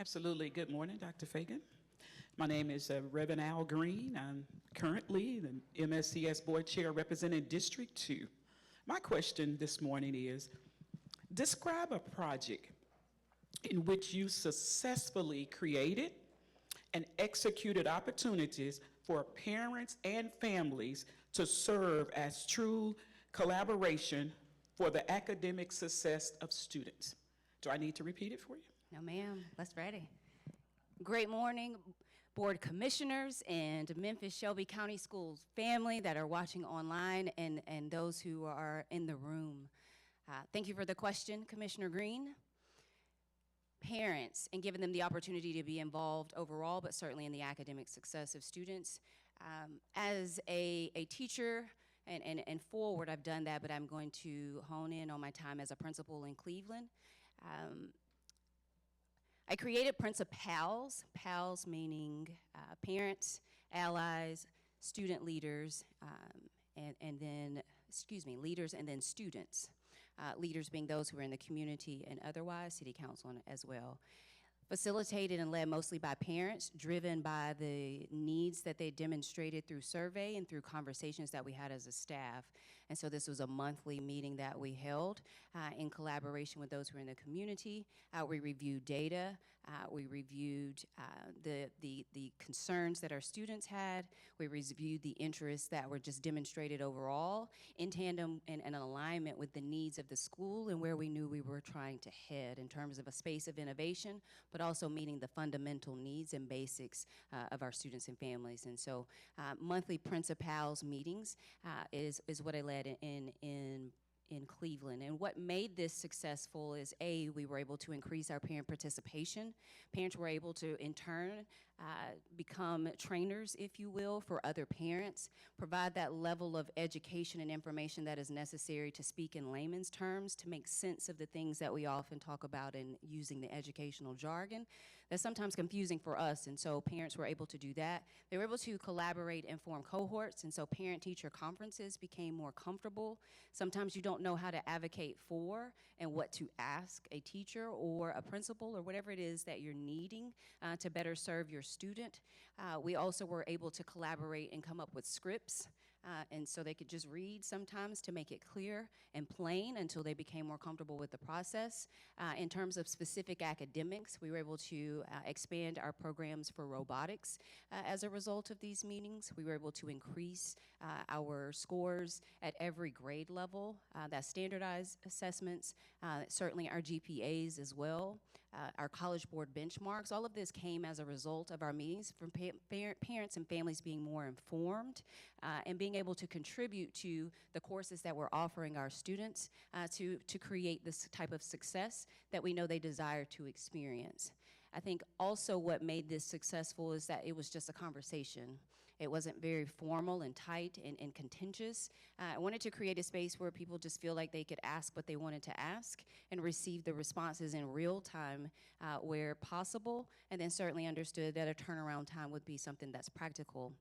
Absolutely. Good morning, Dr. Feagin. My name is Reverend Al Green. I'm currently the MSCS Board Chair representing District 2. My question this morning is, describe a project in which you successfully created and executed opportunities for parents and families to serve as true collaboration for the academic success of students. Do I need to repeat it for you? No, ma'am. Let's ready. Great morning, Board Commissioners and Memphis-Shelby County Schools family that are watching online and those who are in the room. Thank you for the question, Commissioner Green. Parents and giving them the opportunity to be involved overall, but certainly in the academic success of students. As a teacher and forward, I've done that, but I'm going to hone in on my time as a principal in Cleveland. I created Principals, PALs meaning parents, allies, student leaders, leaders and then students. Leaders being those who are in the community and otherwise, city council as well. Facilitated and led mostly by parents, driven by the needs that they demonstrated through survey and through conversations that we had as a staff. And so this was a monthly meeting that we held in collaboration with those who are in the community. We reviewed data. We reviewed the concerns that our students had. We reviewed the interests that were just demonstrated overall in tandem and in alignment with the needs of the school and where we knew we were trying to head in terms of a space of innovation, but also meeting the fundamental needs and basics of our students and families. And so monthly Principals meetings is what I led in Cleveland. And what made this successful is, A, we were able to increase our parent participation. Parents were able to, in turn, become trainers, if you will, for other parents, provide that level of education and information that is necessary to speak in layman's terms, to make sense of the things that we often talk about in using the educational jargon. That's sometimes confusing for us, and so parents were able to do that. They were able to collaborate and form cohorts, and so parent-teacher conferences became more comfortable. Sometimes you don't know how to advocate for and what to ask a teacher or a principal or whatever it is that you're needing to better serve your student. We also were able to collaborate and come up with scripts, and so they could just read sometimes to make it clear and plain until they became more comfortable with the process. In terms of specific academics, we were able to expand our programs for robotics as a result of these meetings. We were able to increase our scores at every grade level, that's standardized assessments, certainly our GPAs as well, our College Board benchmarks. All of this came as a result of our meetings from parents and families being more informed and being able to contribute to the courses that we're offering our students to create this type of success that we know they desire to experience. I think also what made this successful is that it was just a conversation. It wasn't very formal and tight and contentious. I wanted to create a space where people just feel like they could ask what they wanted to ask and receive the responses in real time where possible, and then certainly understood that a turnaround time would be something that's practical.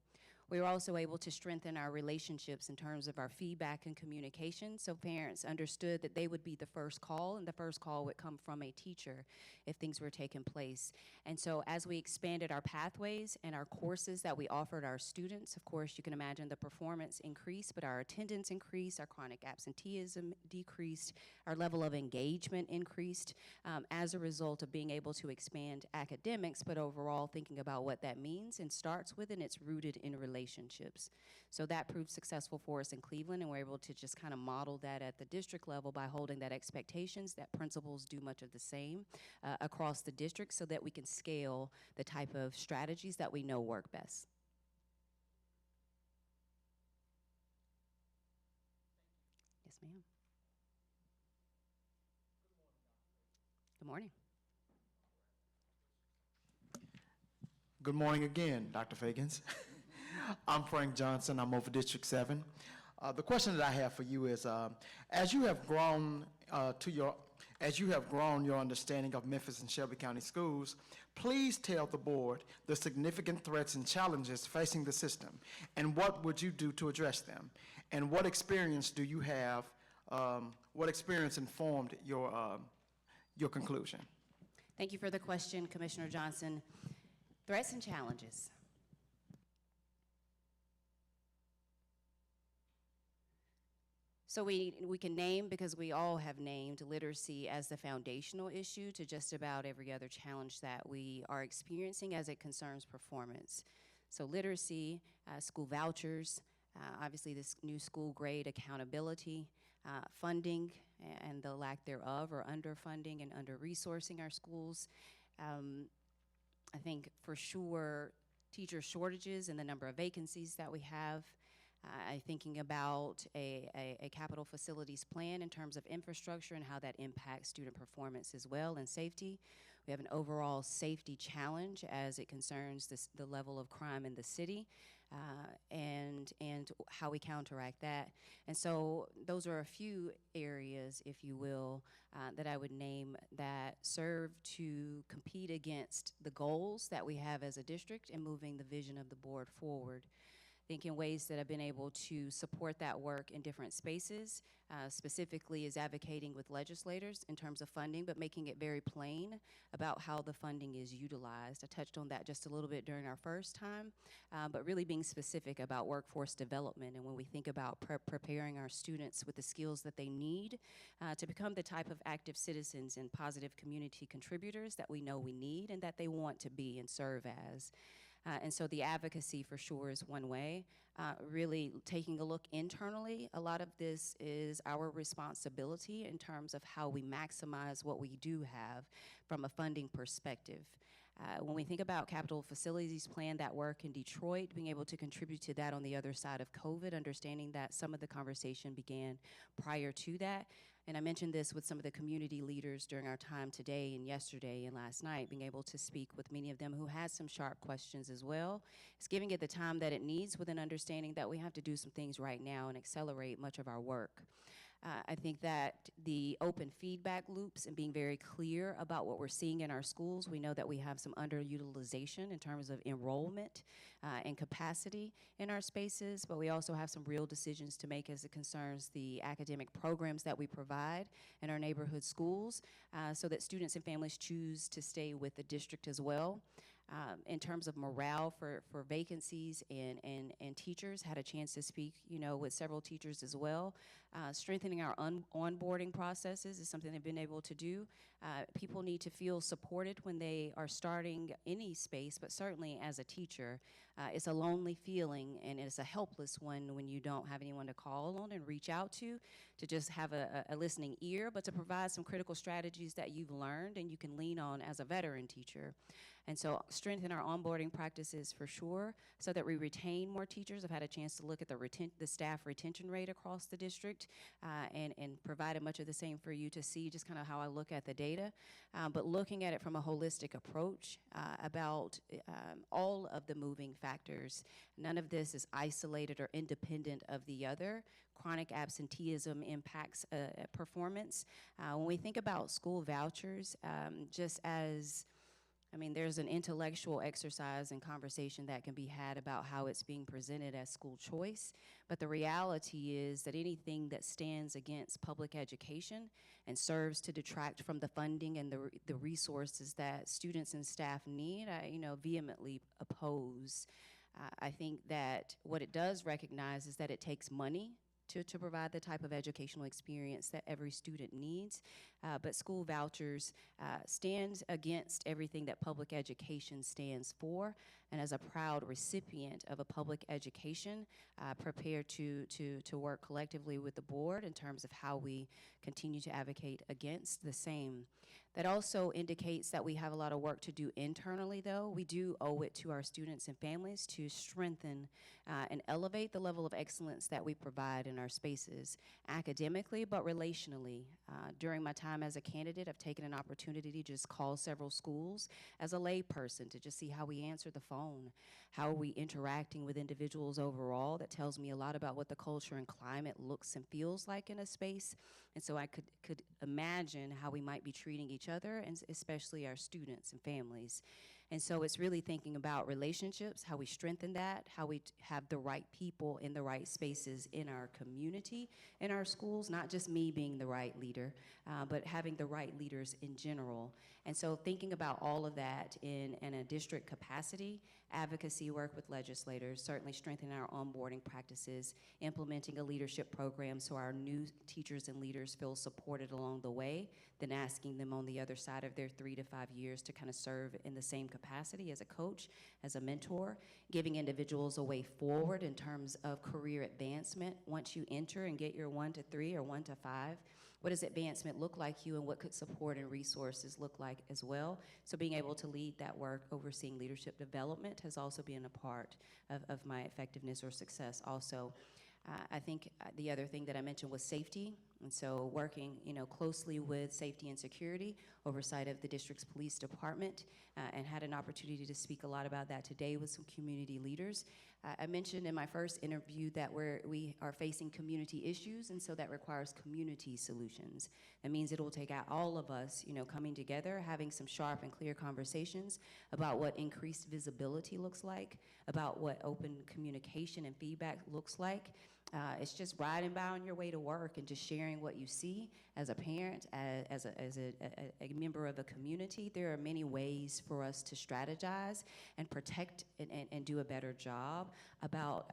We were also able to strengthen our relationships in terms of our feedback and communication, so parents understood that they would be the first call, and the first call would come from a teacher if things were taking place. And so as we expanded our pathways and our courses that we offered our students, of course, you can imagine the performance increased, but our attendance increased, our chronic absenteeism decreased, our level of engagement increased as a result of being able to expand academics, but overall thinking about what that means and starts with, and it's rooted in relationships. So that proved successful for us in Cleveland, and we're able to just kind of model that at the district level by holding that expectations that principals do much of the same across the district so that we can scale the type of strategies that we know work best. Yes, ma'am. Good morning. Good morning again, Dr. Feagins. I'm Frank Johnson. I'm over District 7. The question that I have for you is, as you have grown your understanding of Memphis and Shelby County schools, please tell the board the significant threats and challenges facing the system, and what would you do to address them? And what experience do you have? What experience informed your conclusion? Thank you for the question, Commissioner Johnson. Threats and challenges. So we can name, because we all have named literacy as the foundational issue to just about every other challenge that we are experiencing as it concerns performance. So literacy, school vouchers, obviously this new school grade accountability, funding and the lack thereof, or underfunding and under-resourcing our schools. I think for sure teacher shortages and the number of vacancies that we have. I'm thinking about a capital facilities plan in terms of infrastructure and how that impacts student performance as well, and safety. We have an overall safety challenge as it concerns the level of crime in the city, and how we counteract that. And so those are a few areas, if you will, that I would name that serve to compete against the goals that we have as a district and moving the vision of the board forward. Think in ways that I've been able to support that work in different spaces, specifically is advocating with legislators in terms of funding, but making it very plain about how the funding is utilized. I touched on that just a little bit during our first time, but really being specific about workforce development, and when we think about preparing our students with the skills that they need to become the type of active citizens and positive community contributors that we know we need and that they want to be and serve as. And so the advocacy for sure is one way. Really taking a look internally, a lot of this is our responsibility in terms of how we maximize what we do have from a funding perspective. When we think about capital facilities plan, that work in Detroit, being able to contribute to that on the other side of COVID, understanding that some of the conversation began prior to that. And I mentioned this with some of the community leaders during our time today and yesterday and last night, being able to speak with many of them who had some sharp questions as well. It's giving it the time that it needs with an understanding that we have to do some things right now and accelerate much of our work. I think that the open feedback loops and being very clear about what we're seeing in our schools, we know that we have some underutilization in terms of enrollment and capacity in our spaces, but we also have some real decisions to make as it concerns the academic programs that we provide in our neighborhood schools, so that students and families choose to stay with the district as well. In terms of morale for vacancies and teachers, had a chance to speak, with several teachers as well. Strengthening our onboarding processes is something they've been able to do. People need to feel supported when they are starting any space, but certainly as a teacher, it's a lonely feeling and it's a helpless one when you don't have anyone to call on and reach out to just have a listening ear, but to provide some critical strategies that you've learned and you can lean on as a veteran teacher. And so strengthen our onboarding practices for sure so that we retain more teachers. I've had a chance to look at the staff retention rate across the district and provided much of the same for you to see just kind of how I look at the data. But looking at it from a holistic approach about all of the moving factors. None of this is isolated or independent of the other. Chronic absenteeism impacts performance. When we think about school vouchers, there's an intellectual exercise and conversation that can be had about how it's being presented as school choice, but the reality is that anything that stands against public education and serves to detract from the funding and the resources that students and staff need, I vehemently oppose. I think that what it does recognize is that it takes money to provide the type of educational experience that every student needs. But school vouchers stands against everything that public education stands for. And as a proud recipient of a public education, prepared to work collectively with the board in terms of how we continue to advocate against the same. That also indicates that we have a lot of work to do internally, though. We do owe it to our students and families to strengthen and elevate the level of excellence that we provide in our spaces academically, but relationally. During my time as a candidate, I've taken an opportunity to just call several schools as a layperson to just see how we answer the phone, how are we interacting with individuals overall. That tells me a lot about what the culture and climate looks and feels like in a space. And so I could imagine how we might be treating each other, and especially our students and families. And so it's really thinking about relationships, how we strengthen that, how we have the right people in the right spaces in our community, in our schools, not just me being the right leader, but having the right leaders in general. And so thinking about all of that in a district capacity, advocacy work with legislators, certainly strengthening our onboarding practices, implementing a leadership program so our new teachers and leaders feel supported along the way, then asking them on the other side of their 3 to 5 years to kind of serve in the same capacity as a coach, as a mentor, giving individuals a way forward in terms of career advancement. Once you enter and get your 1 to 3 or 1 to 5, what does advancement look like you, and what could support and resources look like as well? So being able to lead that work, overseeing leadership development, has also been a part of my effectiveness or success also. I think the other thing that I mentioned was safety, and so working, closely with safety and security, oversight of the district's police department, and had an opportunity to speak a lot about that today with some community leaders. I mentioned in my first interview that we are facing community issues, and so that requires community solutions. That means it will take out all of us, coming together, having some sharp and clear conversations about what increased visibility looks like, about what open communication and feedback looks like. It's just riding by on your way to work and just sharing what you see as a parent, as a member of a community. There are many ways for us to strategize and protect and do a better job about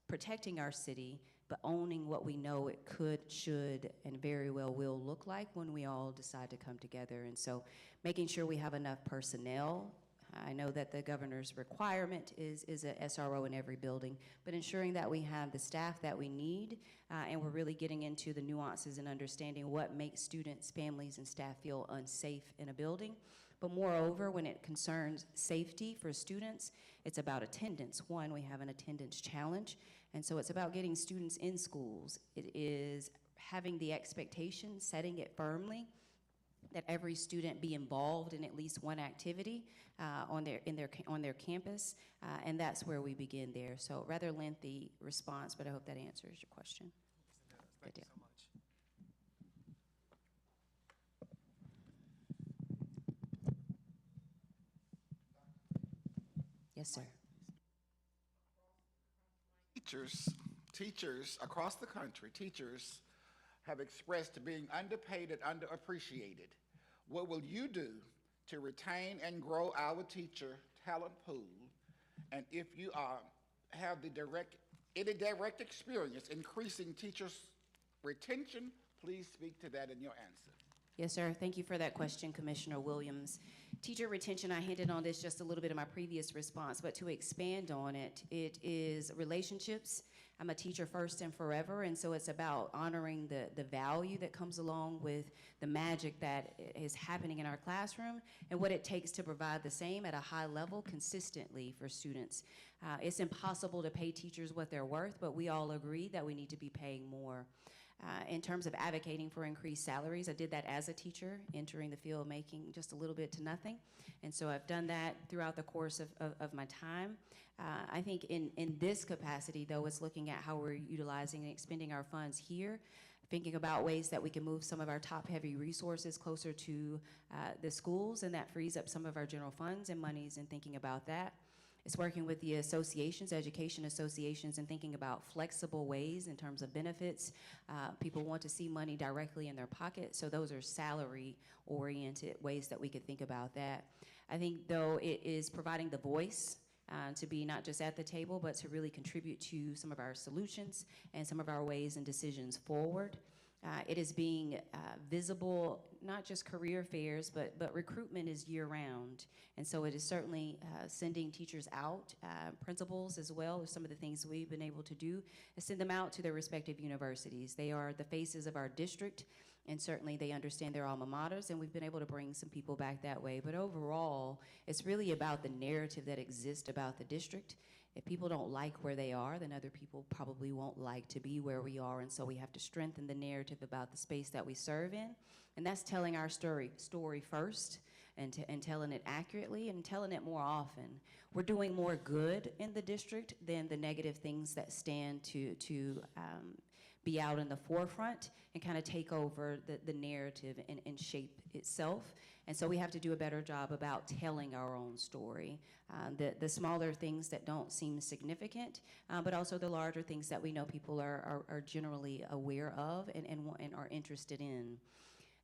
protecting our city, but owning what we know it could, should, and very well will look like when we all decide to come together. And so making sure we have enough personnel. I know that the governor's requirement is a SRO in every building, but ensuring that we have the staff that we need, and we're really getting into the nuances and understanding what makes students, families, and staff feel unsafe in a building. But moreover, when it concerns safety for students, it's about attendance. One, we have an attendance challenge, and so it's about getting students in schools. It is having the expectation, setting it firmly, that every student be involved in at least one activity on their campus, and that's where we begin there. So rather lengthy response, but I hope that answers your question. Thank you so much. Yes, sir. Teachers across the country, teachers have expressed being underpaid and underappreciated. What will you do to retain and grow our teacher talent pool? And if you have any direct experience increasing teachers' retention, please speak to that in your answer. Yes, sir. Thank you for that question, Commissioner Williams. Teacher retention, I hinted on this just a little bit in my previous response, but to expand on it, it is relationships. I'm a teacher first and forever, and so it's about honoring the value that comes along with the magic that is happening in our classroom and what it takes to provide the same at a high level consistently for students. It's impossible to pay teachers what they're worth, but we all agree that we need to be paying more. In terms of advocating for increased salaries, I did that as a teacher, entering the field making just a little bit to nothing. And so I've done that throughout the course of my time. I think in this capacity, though, it's looking at how we're utilizing and expending our funds here, thinking about ways that we can move some of our top-heavy resources closer to the schools, and that frees up some of our general funds and monies, and thinking about that. It's working with the associations, education associations, and thinking about flexible ways in terms of benefits. People want to see money directly in their pocket, so those are salary-oriented ways that we could think about that. I think, though, it is providing the voice to be not just at the table, but to really contribute to some of our solutions and some of our ways and decisions forward. It is being visible, not just career fairs, but recruitment is year-round. And so it is certainly sending teachers out, principals as well. Some of the things we've been able to do is send them out to their respective universities. They are the faces of our district, and certainly they understand their alma maters, and we've been able to bring some people back that way. But overall, it's really about the narrative that exists about the district. If people don't like where they are, then other people probably won't like to be where we are, and so we have to strengthen the narrative about the space that we serve in, and that's telling our story first, and telling it accurately and telling it more often. We're doing more good in the district than the negative things that stand to be out in the forefront and kind of take over the narrative and shape itself. And so we have to do a better job about telling our own story. The smaller things that don't seem significant, but also the larger things that we know people are generally aware of and are interested in.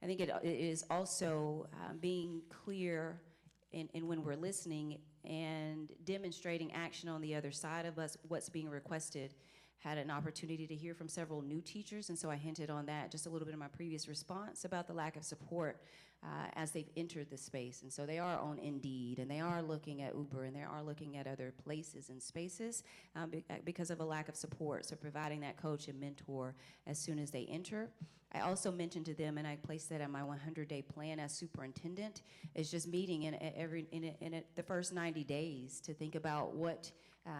I think it is also being clear in when we're listening and demonstrating action on the other side of us, what's being requested. Had an opportunity to hear from several new teachers, and so I hinted on that just a little bit in my previous response about the lack of support as they've entered the space. And so they are on Indeed, and they are looking at Uber, and they are looking at other places and spaces because of a lack of support. So providing that coach and mentor as soon as they enter. I also mentioned to them, and I placed that on my 100-day plan as superintendent, is just meeting in the first 90 days to think about what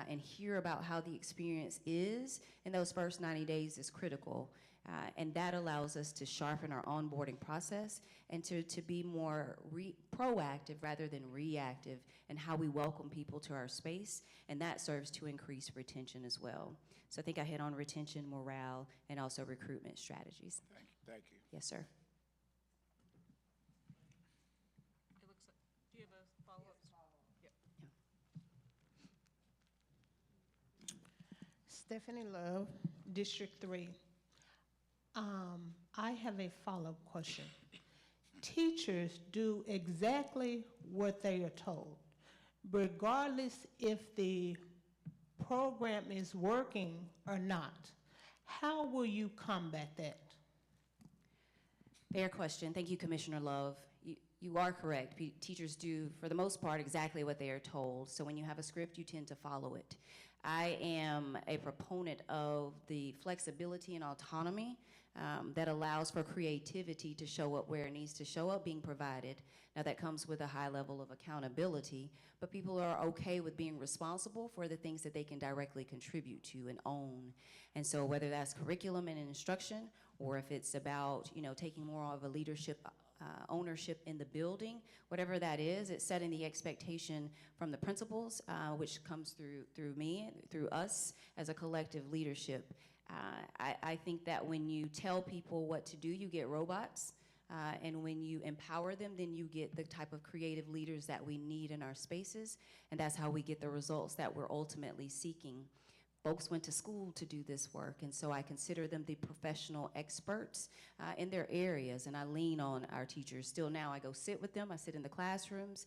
and hear about how the experience is in those first 90 days is critical. And that allows us to sharpen our onboarding process and to be more proactive rather than reactive in how we welcome people to our space, and that serves to increase retention as well. So I think I hit on retention, morale, and also recruitment strategies. Thank you. Yes, sir. It looks like, do you have a follow-up? Yep. Stephanie Love, District 3. I have a follow-up question. Teachers do exactly what they are told, regardless if the program is working or not. How will you combat that? Fair question. Thank you, Commissioner Love. You are correct. Teachers do, for the most part, exactly what they are told. So when you have a script, you tend to follow it. I am a proponent of the flexibility and autonomy that allows for creativity to show up where it needs to show up being provided. Now that comes with a high level of accountability, but people are okay with being responsible for the things that they can directly contribute to and own. And so whether that's curriculum and instruction, or if it's about, taking more of a leadership ownership in the building, whatever that is, it's setting the expectation from the principals, which comes through me, through us as a collective leadership. I think that when you tell people what to do, you get robots. And when you empower them, then you get the type of creative leaders that we need in our spaces. And that's how we get the results that we're ultimately seeking. Folks went to school to do this work, and so I consider them the professional experts in their areas, and I lean on our teachers. Still now, I go sit with them. I sit in the classrooms.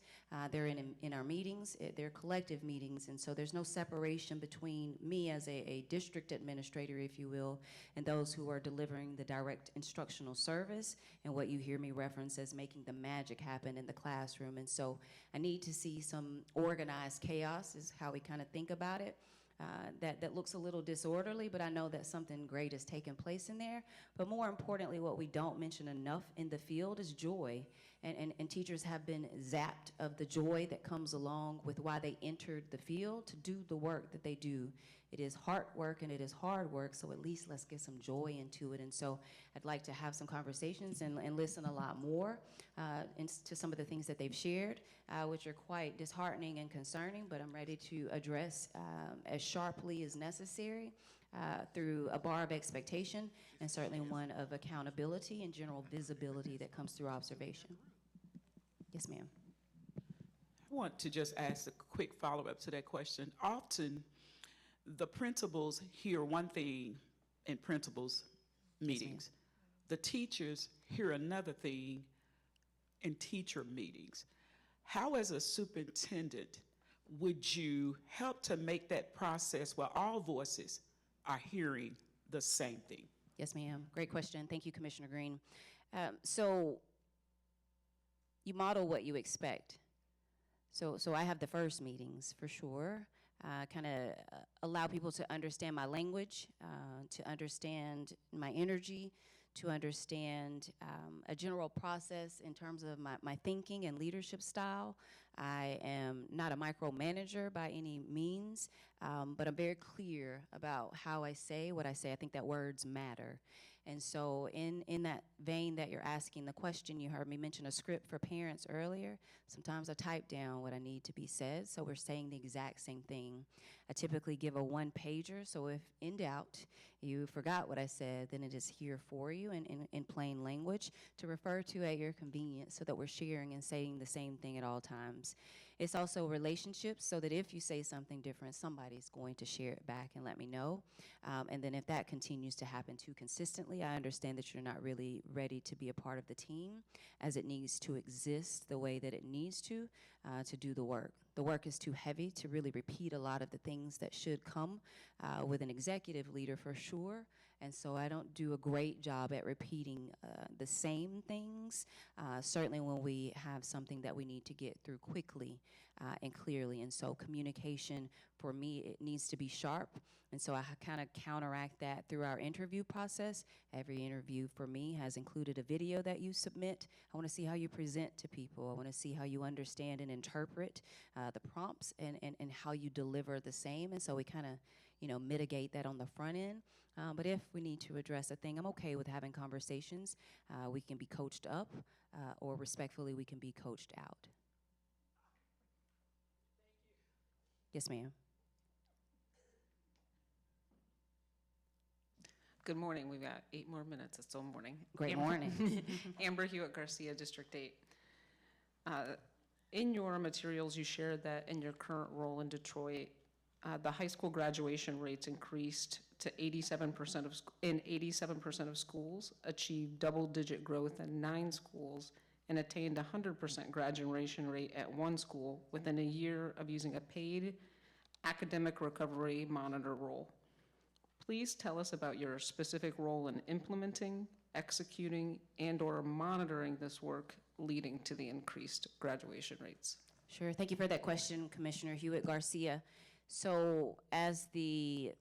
They're in our meetings. They're collective meetings, and so there's no separation between me as a district administrator, if you will, and those who are delivering the direct instructional service and what you hear me reference as making the magic happen in the classroom. And so I need to see some organized chaos is how we kind of think about it. That looks a little disorderly, but I know that something great has taken place in there. But more importantly, what we don't mention enough in the field is joy. And teachers have been zapped of the joy that comes along with why they entered the field to do the work that they do. It is hard work and it is hard work, so at least let's get some joy into it. And so I'd like to have some conversations and listen a lot more to some of the things that they've shared, which are quite disheartening and concerning, but I'm ready to address as sharply as necessary through a bar of expectation and certainly one of accountability and general visibility that comes through observation. Yes, ma'am. I want to just ask a quick follow-up to that question. Often, the principals hear one thing in principals' meetings. The teachers hear another thing in teacher meetings. How, as a superintendent, would you help to make that process where all voices are hearing the same thing? Yes, ma'am. Great question. Thank you, Commissioner Green. So you model what you expect. So I have the first meetings for sure. Kind of allow people to understand my language, to understand my energy, to understand a general process in terms of my thinking and leadership style. I am not a micromanager by any means, but I'm very clear about how I say what I say. I think that words matter. And so in that vein that you're asking the question, you heard me mention a script for parents earlier. Sometimes I type down what I need to be said, so we're saying the exact same thing. I typically give a one-pager, so if in doubt, you forgot what I said, then it is here for you in plain language to refer to at your convenience so that we're sharing and saying the same thing at all times. It's also relationships, so that if you say something different, somebody's going to share it back and let me know. And then if that continues to happen too consistently, I understand that you're not really ready to be a part of the team as it needs to exist the way that it needs to do the work. The work is too heavy to really repeat a lot of the things that should come with an executive leader for sure. And so I don't do a great job at repeating the same things, certainly when we have something that we need to get through quickly and clearly. And so communication, for me, it needs to be sharp. And so I kind of counteract that through our interview process. Every interview for me has included a video that you submit. I want to see how you present to people. I want to see how you understand and interpret the prompts and how you deliver the same. And so we kind of, mitigate that on the front end. But if we need to address a thing, I'm okay with having conversations. We can be coached up, or respectfully, we can be coached out. Yes, ma'am. Good morning. We've got 8 more minutes. It's still morning. Great morning. Amber Hewitt Garcia, District 8. In your materials, you shared that in your current role in Detroit, the high school graduation rates increased to 87% in 87% of schools, achieved double-digit growth in 9 schools, and attained 100% graduation rate at 1 school within a year of using a paid academic recovery monitor role. Please tell us about your specific role in implementing, executing, and/or monitoring this work leading to the increased graduation rates. Sure. Thank you for that question, Commissioner Hewitt Garcia. So as the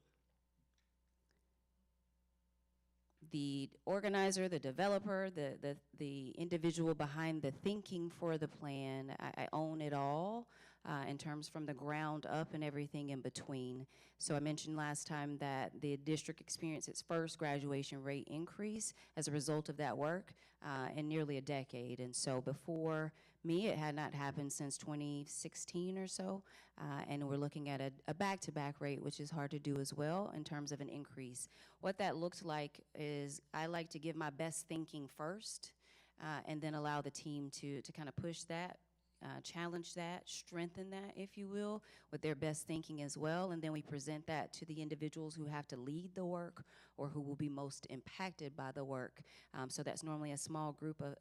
organizer, the developer, the individual behind the thinking for the plan, I own it all in terms from the ground up and everything in between. So I mentioned last time that the district experienced its first graduation rate increase as a result of that work in nearly a decade. And so before me, it had not happened since 2016 or so. And we're looking at a back-to-back rate, which is hard to do as well in terms of an increase. What that looks like is I like to give my best thinking first and then allow the team to kind of push that, challenge that, strengthen that, if you will, with their best thinking as well. And then we present that to the individuals who have to lead the work or who will be most impacted by the work. So that's normally a small group of,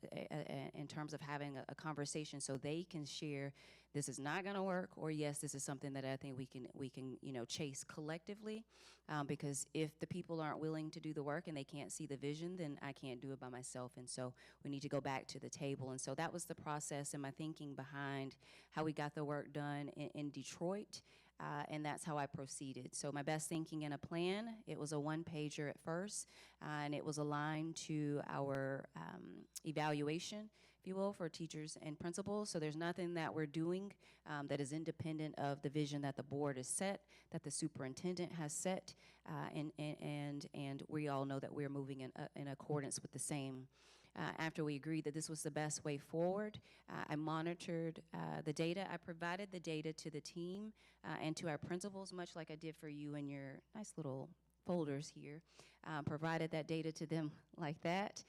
in terms of having a conversation so they can share this is not going to work, or yes, this is something that I think we can chase collectively, because if the people aren't willing to do the work and they can't see the vision, then I can't do it by myself. And so we need to go back to the table. And so that was the process and my thinking behind how we got the work done in Detroit. And that's how I proceeded. So my best thinking in a plan, it was a 1-pager at first, and it was aligned to our evaluation, if you will, for teachers and principals. So there's nothing that we're doing that is independent of the vision that the board has set, that the superintendent has set, and we all know that we're moving in accordance with the same. After we agreed that this was the best way forward, I monitored the data. I provided the data to the team and to our principals, much like I did for you in your nice little folders here. Provided that data to them like that.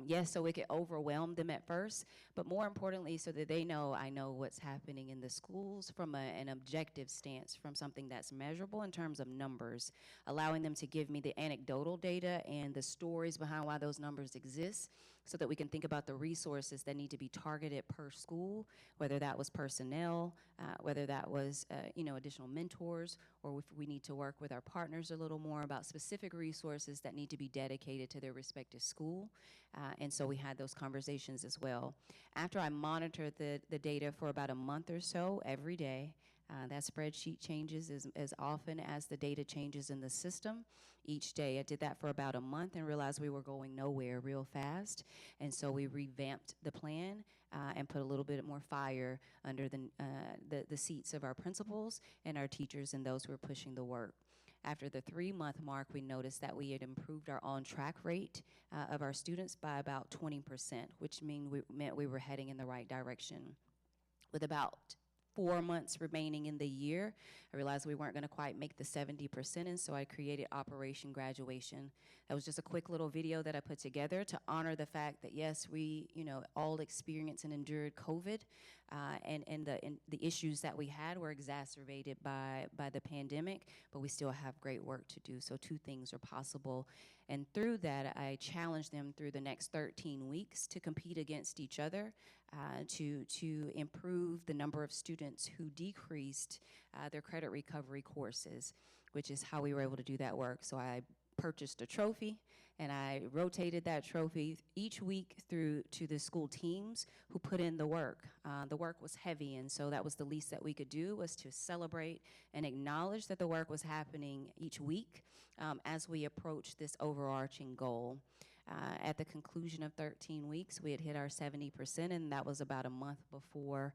Yes, so it could overwhelm them at first, but more importantly, so that they know I know what's happening in the schools from an objective stance, from something that's measurable in terms of numbers, allowing them to give me the anecdotal data and the stories behind why those numbers exist, so that we can think about the resources that need to be targeted per school, whether that was personnel, whether that was additional mentors, or if we need to work with our partners a little more about specific resources that need to be dedicated to their respective school. And so we had those conversations as well. After I monitored the data for about a month or so every day, that spreadsheet changes as often as the data changes in the system each day. I did that for about a month and realized we were going nowhere real fast. And so we revamped the plan and put a little bit more fire under the seats of our principals and our teachers and those who were pushing the work. After the 3-month mark, we noticed that we had improved our on-track rate of our students by about 20%, which meant we were heading in the right direction. With about 4 months remaining in the year, I realized we weren't going to quite make the 70%, and so I created Operation Graduation. That was just a quick little video that I put together to honor the fact that, yes, we all experienced and endured COVID, And the issues that we had were exacerbated by the pandemic, but we still have great work to do. So 2 things are possible. And through that, I challenged them through the next 13 weeks to compete against each other, to improve the number of students who decreased their credit recovery courses, which is how we were able to do that work. So I purchased a trophy, and I rotated that trophy each week through to the school teams who put in the work. The work was heavy, and so that was the least that we could do, was to celebrate and acknowledge that the work was happening each week as we approached this overarching goal. At the conclusion of 13 weeks, we had hit our 70%, and that was about a month before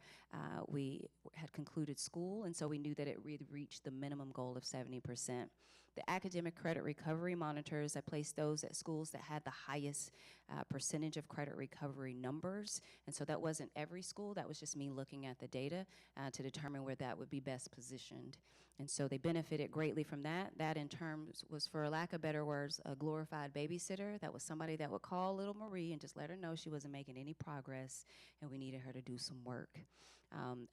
we had concluded school, and so we knew that it really reached the minimum goal of 70%. The academic credit recovery monitors, I placed those at schools that had the highest percentage of credit recovery numbers, and so that wasn't every school, that was just me looking at the data to determine where that would be best positioned. And so they benefited greatly from that. That in terms was, for lack of better words, a glorified babysitter. That was somebody that would call little Marie and just let her know she wasn't making any progress and we needed her to do some work.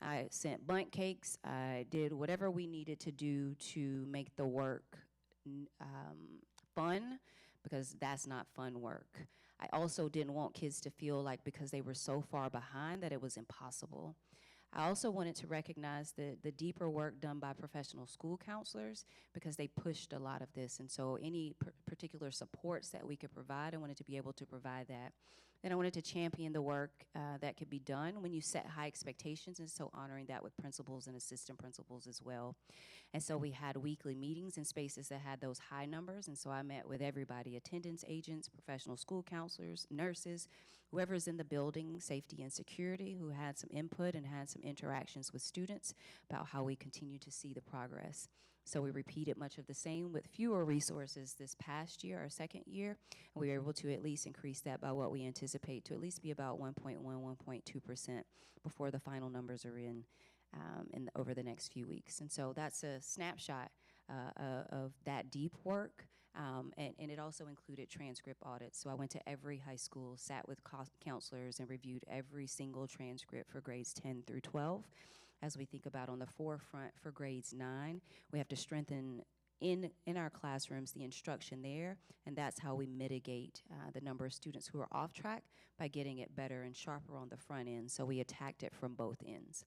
I sent bundt cakes. I did whatever we needed to do to make the work fun, because that's not fun work. I also didn't want kids to feel like because they were so far behind that it was impossible. I also wanted to recognize the deeper work done by professional school counselors, because they pushed a lot of this, and so any particular supports that we could provide, I wanted to be able to provide that. And I wanted to champion the work that could be done when you set high expectations, and so honoring that with principals and assistant principals as well. And so we had weekly meetings in spaces that had those high numbers, and so I met with everybody: attendance agents, professional school counselors, nurses, whoever's in the building, safety and security, who had some input and had some interactions with students about how we continue to see the progress. So we repeated much of the same with fewer resources this past year, our second year, and we were able to at least increase that by what we anticipate to at least be about 1.1, 1.2% before the final numbers are in over the next few weeks. And so that's a snapshot of that deep work, and it also included transcript audits. So I went to every high school, sat with counselors, and reviewed every single transcript for grades 10 through 12. As we think about on the forefront for grades 9, we have to strengthen in our classrooms the instruction there, and that's how we mitigate the number of students who are off track, by getting it better and sharper on the front end. So we attacked it from both ends.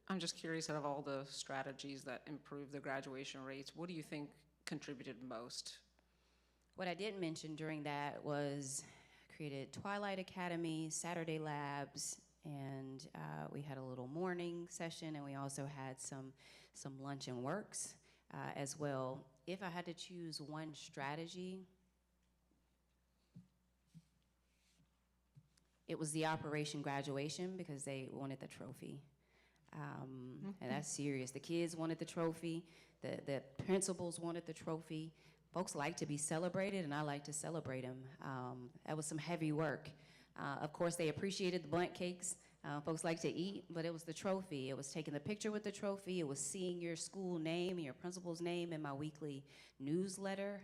I'm just curious, out of all the strategies that improve the graduation rates, what do you think contributed most? What I didn't mention during that was created Twilight Academy, Saturday labs, and we had a little morning session, and we also had some lunch and works as well. If I had to choose one strategy, it was the Operation Graduation, because they wanted the trophy. And that's serious. The kids wanted the trophy, the principals wanted the trophy. Folks like to be celebrated, and I like to celebrate them. That was some heavy work. Of course, they appreciated the bundt cakes. Folks like to eat, but it was the trophy. It was taking the picture with the trophy. It was seeing your school name and your principal's name in my weekly newsletter.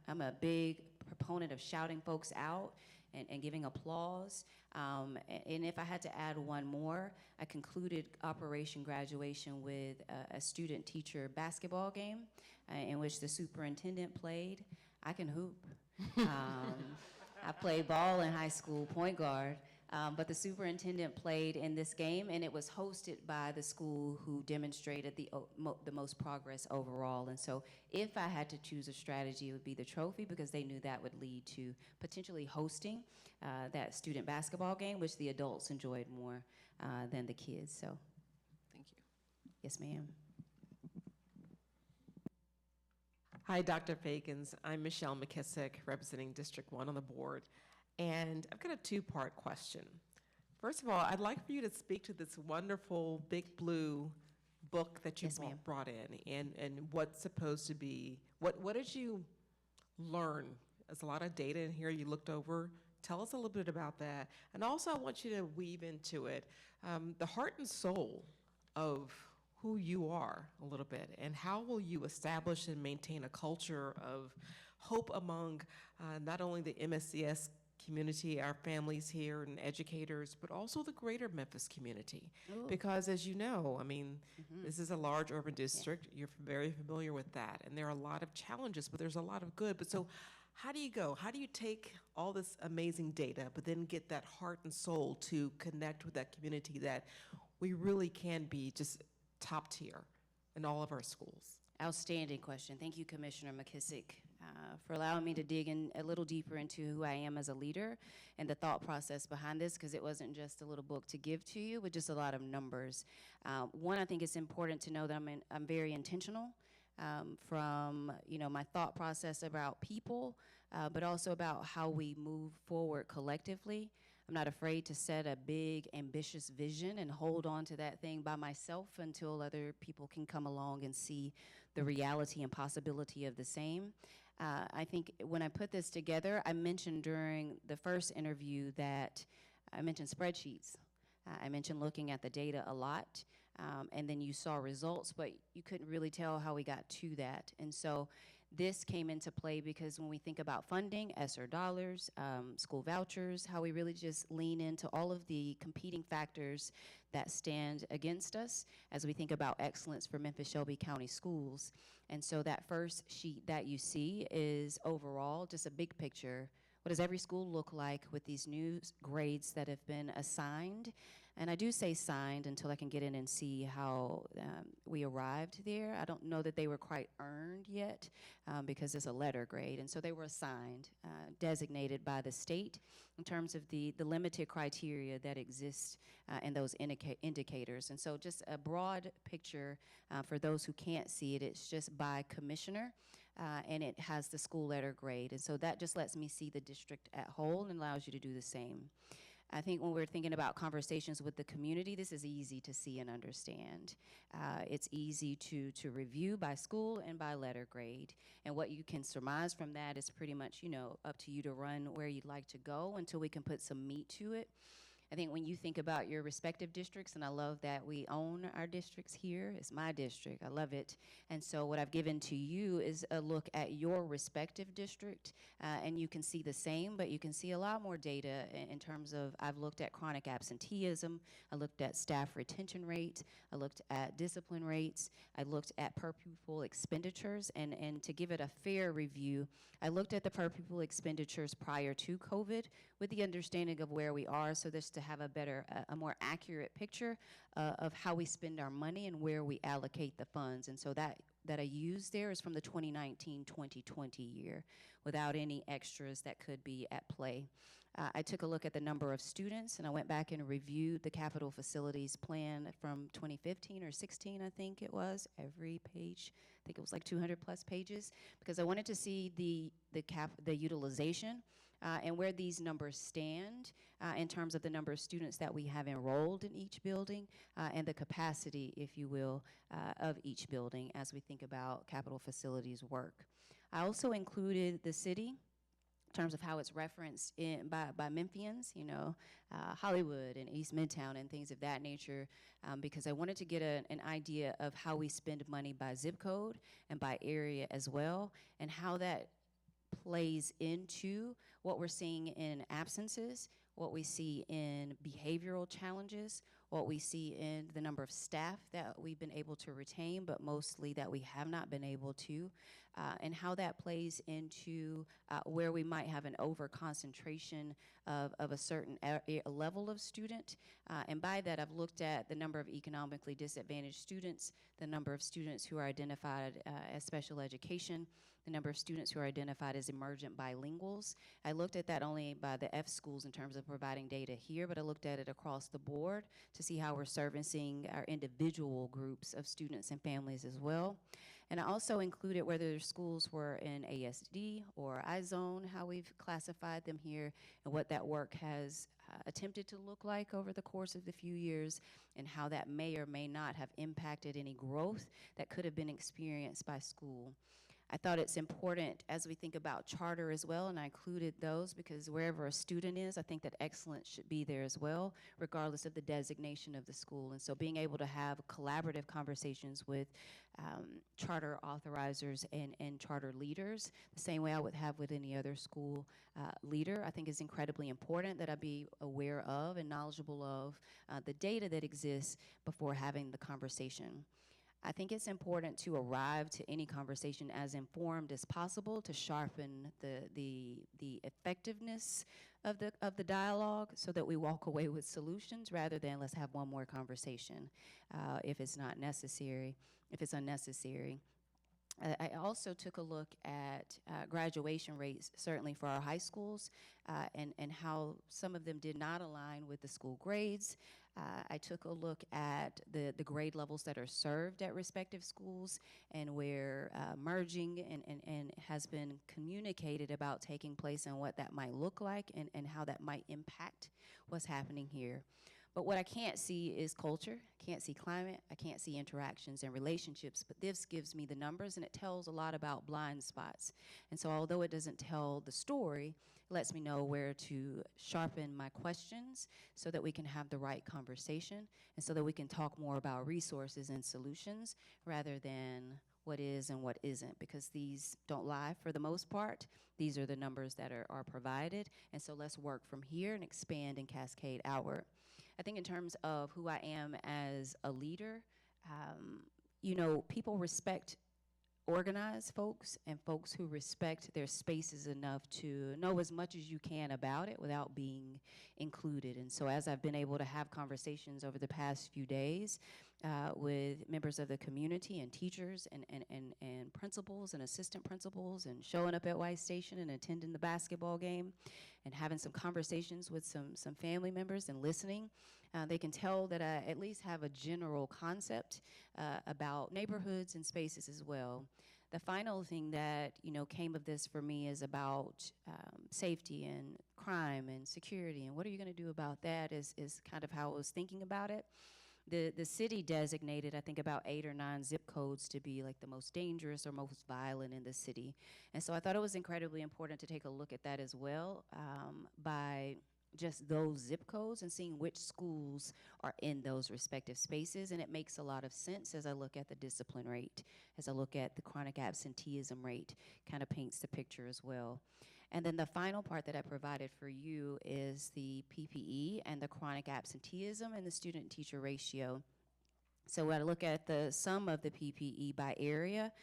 I'm a big proponent of shouting folks out and giving applause. And if I had to add one more, I concluded Operation Graduation with a student-teacher basketball game in which the superintendent played. I can hoop. I played ball in high school, point guard, but the superintendent played in this game, and it was hosted by the school who demonstrated the most progress overall. And so if I had to choose a strategy, it would be the trophy, because they knew that would lead to potentially hosting that student basketball game, which the adults enjoyed more than the kids. So, Thank you. yes, ma'am. Hi, Dr. Feagins. I'm Michelle McKissick, representing District 1 on the board. And I've got a two-part question. First of all, I'd like for you to speak to this wonderful Big Blue book that you Yes, ma'am. brought in, and what's supposed to be, what did you learn? There's a lot of data in here you looked over. Tell us a little bit about that. And also, I want you to weave into it the heart and soul of who you are a little bit, and how will you establish and maintain a culture of hope among not only the MSCS community, our families here and educators, but also the greater Memphis community. Ooh. Because as you know, I mean, this is a large urban district. You're very familiar with that. And there are a lot of challenges, but there's a lot of good. But so how do you go? How do you take all this amazing data, but then get that heart and soul to connect with that community that we really can be just top tier in all of our schools? Outstanding question. Thank you, Commissioner McKissick, for allowing me to dig in a little deeper into who I am as a leader and the thought process behind this, because it wasn't just a little book to give to you with just a lot of numbers. One, I think it's important to know that I'm very intentional from my thought process about people, but also about how we move forward collectively. I'm not afraid to set a big, ambitious vision and hold on to that thing by myself until other people can come along and see the reality and possibility of the same. I think when I put this together, I mentioned during the first interview that I mentioned spreadsheets. I mentioned looking at the data a lot, and then you saw results, but you couldn't really tell how we got to that. And so this came into play because when we think about funding, ESSER dollars, school vouchers, how we really just lean into all of the competing factors that stand against us as we think about excellence for Memphis-Shelby County schools. And so that first sheet that you see is overall just a big picture. What does every school look like with these new grades that have been assigned? And I do say signed until I can get in and see how we arrived there. I don't know that they were quite earned yet because it's a letter grade. And so they were assigned, designated by the state in terms of the limited criteria that exist in those indicators. And so just a broad picture for those who can't see it, it's just by commissioner. And it has the school letter grade. And so that just lets me see the district at whole and allows you to do the same. I think when we're thinking about conversations with the community, this is easy to see and understand. It's easy to review by school and by letter grade. And what you can surmise from that is pretty much, up to you to run where you'd like to go until we can put some meat to it. I think when you think about your respective districts, and I love that we own our districts here. It's my district. I love it. And so what I've given to you is a look at your respective district, and you can see the same, but you can see a lot more data in terms of I've looked at chronic absenteeism. I looked at staff retention rates. I looked at discipline rates. I looked at per pupil expenditures. And to give it a fair review, I looked at the per pupil expenditures prior to COVID with the understanding of where we are, so this to have a more accurate picture of how we spend our money and where we allocate the funds. And so that I used there is from the 2019-2020 year without any extras that could be at play. I took a look at the number of students, and I went back and reviewed the capital facilities plan from 2015 or 16, I think it was, every page. I think it was like 200 plus pages, because I wanted to see the utilization and where these numbers stand in terms of the number of students that we have enrolled in each building and the capacity, if you will, of each building as we think about capital facilities work. I also included the city in terms of how it's referenced by Memphians, Hollywood and East Midtown and things of that nature, because I wanted to get an idea of how we spend money by zip code and by area as well, and how that plays into what we're seeing in absences, what we see in behavioral challenges, what we see in the number of staff that we've been able to retain, but mostly that we have not been able to, and how that plays into where we might have an over-concentration of a certain level of student. And by that, I've looked at the number of economically disadvantaged students, the number of students who are identified as special education, the number of students who are identified as emergent bilinguals. I looked at that only by the F schools in terms of providing data here, but I looked at it across the board to see how we're servicing our individual groups of students and families as well. And I also included whether schools were in ASD or iZone, how we've classified them here, and what that work has attempted to look like over the course of the few years, and how that may or may not have impacted any growth that could have been experienced by school. I thought it's important as we think about charter as well, and I included those because wherever a student is, I think that excellence should be there as well, regardless of the designation of the school. And so being able to have collaborative conversations with charter authorizers and charter leaders, the same way I would have with any other school leader, I think is incredibly important that I be aware of and knowledgeable of the data that exists before having the conversation. I think it's important to arrive to any conversation as informed as possible to sharpen the effectiveness of the dialogue so that we walk away with solutions rather than let's have one more conversation if it's not necessary, if it's unnecessary. I also took a look at graduation rates, certainly for our high schools, and how some of them did not align with the school grades. I took a look at the grade levels that are served at respective schools and where merging and has been communicated about taking place and what that might look like and how that might impact what's happening here. But what I can't see is culture, can't see climate, I can't see interactions and relationships, but this gives me the numbers and it tells a lot about blind spots. And so although it doesn't tell the story, it lets me know where to sharpen my questions so that we can have the right conversation and so that we can talk more about resources and solutions rather than what is and what isn't, because these don't lie for the most part. These are the numbers that are provided, and so let's work from here and expand and cascade outward. I think in terms of who I am as a leader, you know, people respect organized folks and folks who respect their spaces enough to know as much as you can about it without being included. And so as I've been able to have conversations over the past few days with members of the community and teachers and principals and assistant principals and showing up at White Station and attending the basketball game and having some conversations with some family members and listening, they can tell that I at least have a general concept about neighborhoods and spaces as well. The final thing that, you know, came of this for me is about safety and crime and security, and what are you going to do about that is kind of how I was thinking about it. The city designated, I think, about 8 or 9 zip codes to be like the most dangerous or most violent in the city. And so I thought it was incredibly important to take a look at that as well by just those zip codes and seeing which schools are in those respective spaces. And it makes a lot of sense as I look at the discipline rate, as I look at the chronic absenteeism rate, kind of paints the picture as well. And then the final part that I provided for you is the PPE and the chronic absenteeism and the student-teacher ratio. So when I look at the sum of the PPE by area,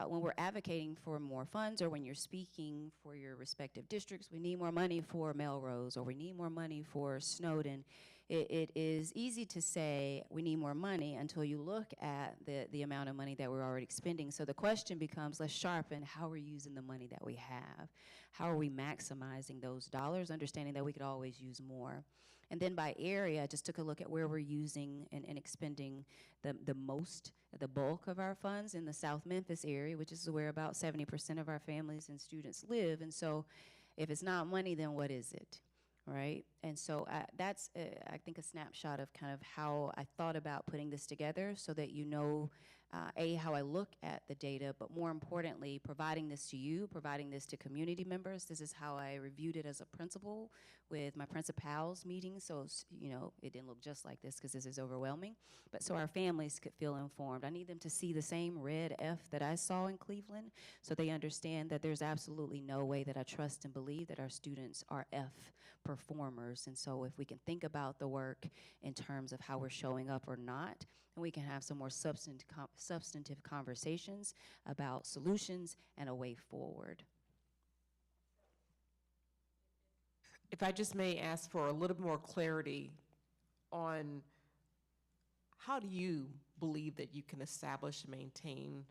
when we're advocating for more funds or when you're speaking for your respective districts, we need more money for Melrose or we need more money for Snowden. It is easy to say we need more money until you look at the amount of money that we're already spending. So the question becomes, let's sharpen how we're using the money that we have. How are we maximizing those dollars, understanding that we could always use more. And then by area, I just took a look at where we're using and expending the bulk of our funds in the South Memphis area, which is where about 70% of our families and students live. And so if it's not money, then what is it, right? And so that's, I think, a snapshot of kind of how I thought about putting this together so that you know, how I look at the data, but more importantly, providing this to you, providing this to community members. This is how I reviewed it as a principal with my principals meetings. So, you know, it didn't look just like this because this is overwhelming, but so our families could feel informed. I need them to see the same red F that I saw in Cleveland so they understand that there's absolutely no way that I trust and believe that our students are F performers. And so if we can think about the work in terms of how we're showing up or not, and we can have some more substantive conversations about solutions and a way forward. If I just may ask for a little more clarity on how do you believe that you can establish and maintain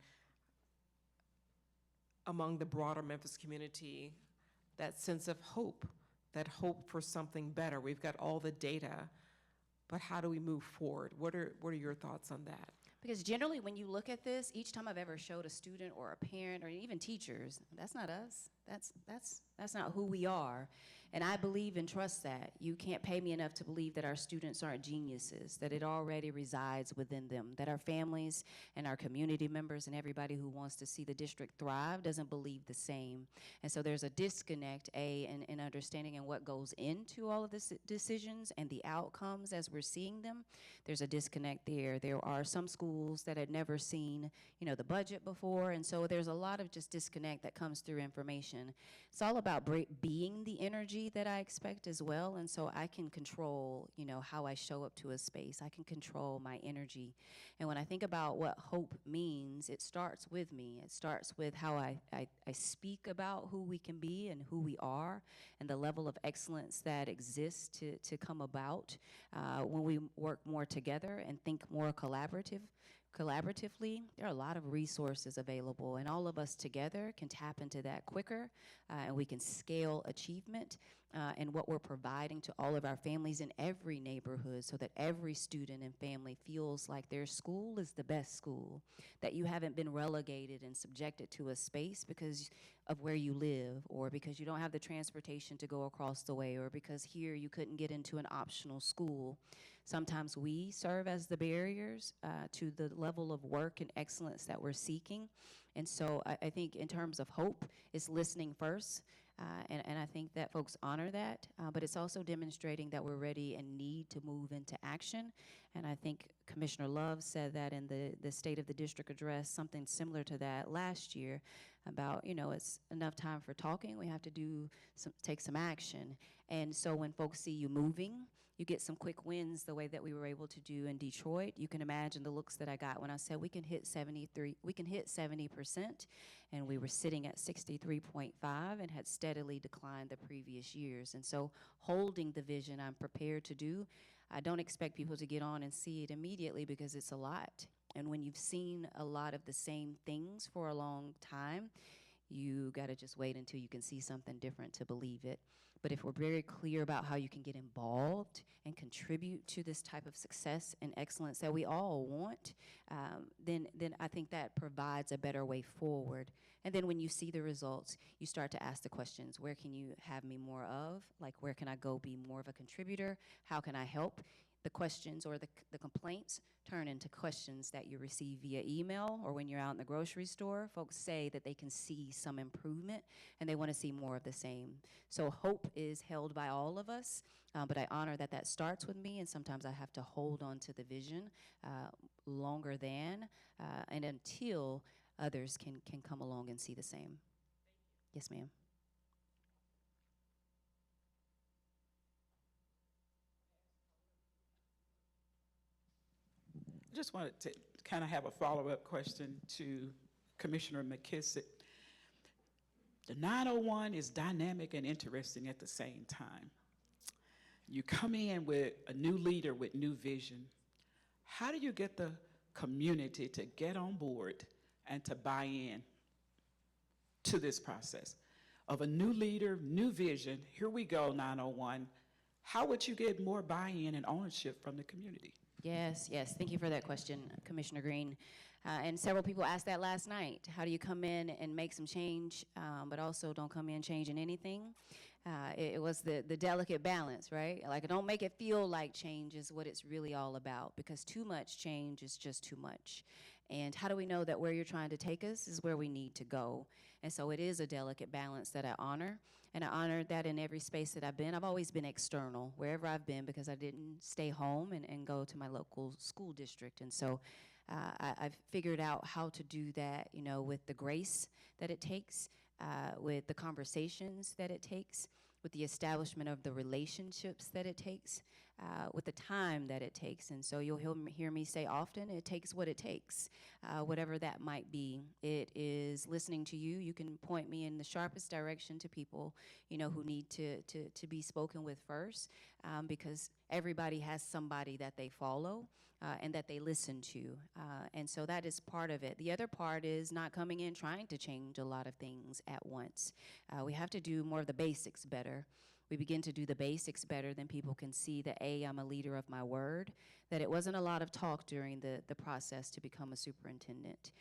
among the broader Memphis community that sense of hope, that hope for something better? We've got all the data, but how do we move forward? What are your thoughts on that? Because generally when you look at this, each time I've ever showed a student or a parent or even teachers, that's not us. That's not who we are. And I believe and trust that. You can't pay me enough to believe that our students aren't geniuses, that it already resides within them, that our families and our community members and everybody who wants to see the district thrive doesn't believe the same. And so there's a disconnect, in understanding and what goes into all of the decisions and the outcomes as we're seeing them. There's a disconnect there. There are some schools that had never seen, the budget before, and so there's a lot of just disconnect that comes through information. It's all about being the energy that I expect as well, and so I can control, how I show up to a space. I can control my energy. And when I think about what hope means, it starts with me. It starts with how I speak about who we can be and who we are and the level of excellence that exists to come about when we work more together and think more collaboratively. There are a lot of resources available, and all of us together can tap into that quicker, and we can scale achievement and what we're providing to all of our families in every neighborhood so that every student and family feels like their school is the best school, that you haven't been relegated and subjected to a space because of where you live, or because you don't have the transportation to go across the way, or because here you couldn't get into an optional school. Sometimes we serve as the barriers to the level of work and excellence that we're seeking. And so I think in terms of hope, it's listening first. And I think that folks honor that, but it's also demonstrating that we're ready and need to move into action. And I think Commissioner Love said that in the State of the District address, something similar to that last year about, it's enough time for talking, we have to take some action. And so when folks see you moving, you get some quick wins the way that we were able to do in Detroit. You can imagine the looks that I got when I said we can hit 70%, and we were sitting at 63.5 and had steadily declined the previous years. And so holding the vision I'm prepared to do, I don't expect people to get on and see it immediately because it's a lot. And when you've seen a lot of the same things for a long time, you got to just wait until you can see something different to believe it. But if we're very clear about how you can get involved and contribute to this type of success and excellence that we all want, then I think that provides a better way forward. And then when you see the results, you start to ask the questions, where can you have me more of? Like, where can I go be more of a contributor? How can I help? The questions or the complaints turn into questions that you receive via email or when you're out in the grocery store. Folks say that they can see some improvement and they want to see more of the same. So hope is held by all of us, but I honor that starts with me, and sometimes I have to hold on to the vision longer than and until others can come along and see the same. Yes, ma'am. I just wanted to kind of have a follow-up question to Commissioner McKissick. The 901 is dynamic and interesting at the same time. You come in with a new leader with new vision. How do you get the community to get on board and to buy in to this process of a new leader, new vision? Here we go, 901. How would you get more buy-in and ownership from the community? Yes. Thank you for that question, Commissioner Green. And several people asked that last night. How do you come in and make some change, but also don't come in changing anything? It was the delicate balance, right? Like, don't make it feel like change is what it's really all about, because too much change is just too much. And how do we know that where you're trying to take us is where we need to go? And so it is a delicate balance that I honor. And I honor that in every space that I've been. I've always been external, wherever I've been, because I didn't stay home and go to my local school district. And so I've figured out how to do that, with the grace that it takes, with the conversations that it takes, with the establishment of the relationships that it takes, with the time that it takes. And so you'll hear me say often, it takes what it takes, whatever that might be. It is listening to you. You can point me in the sharpest direction to people, who need to be spoken with first, because everybody has somebody that they follow and that they listen to. And so that is part of it. The other part is not coming in trying to change a lot of things at once. We have to do more of the basics better. we begin to do the basics better, then people can see that A, I'm a leader of my word, that it wasn't a lot of talk during the process to become a superintendent,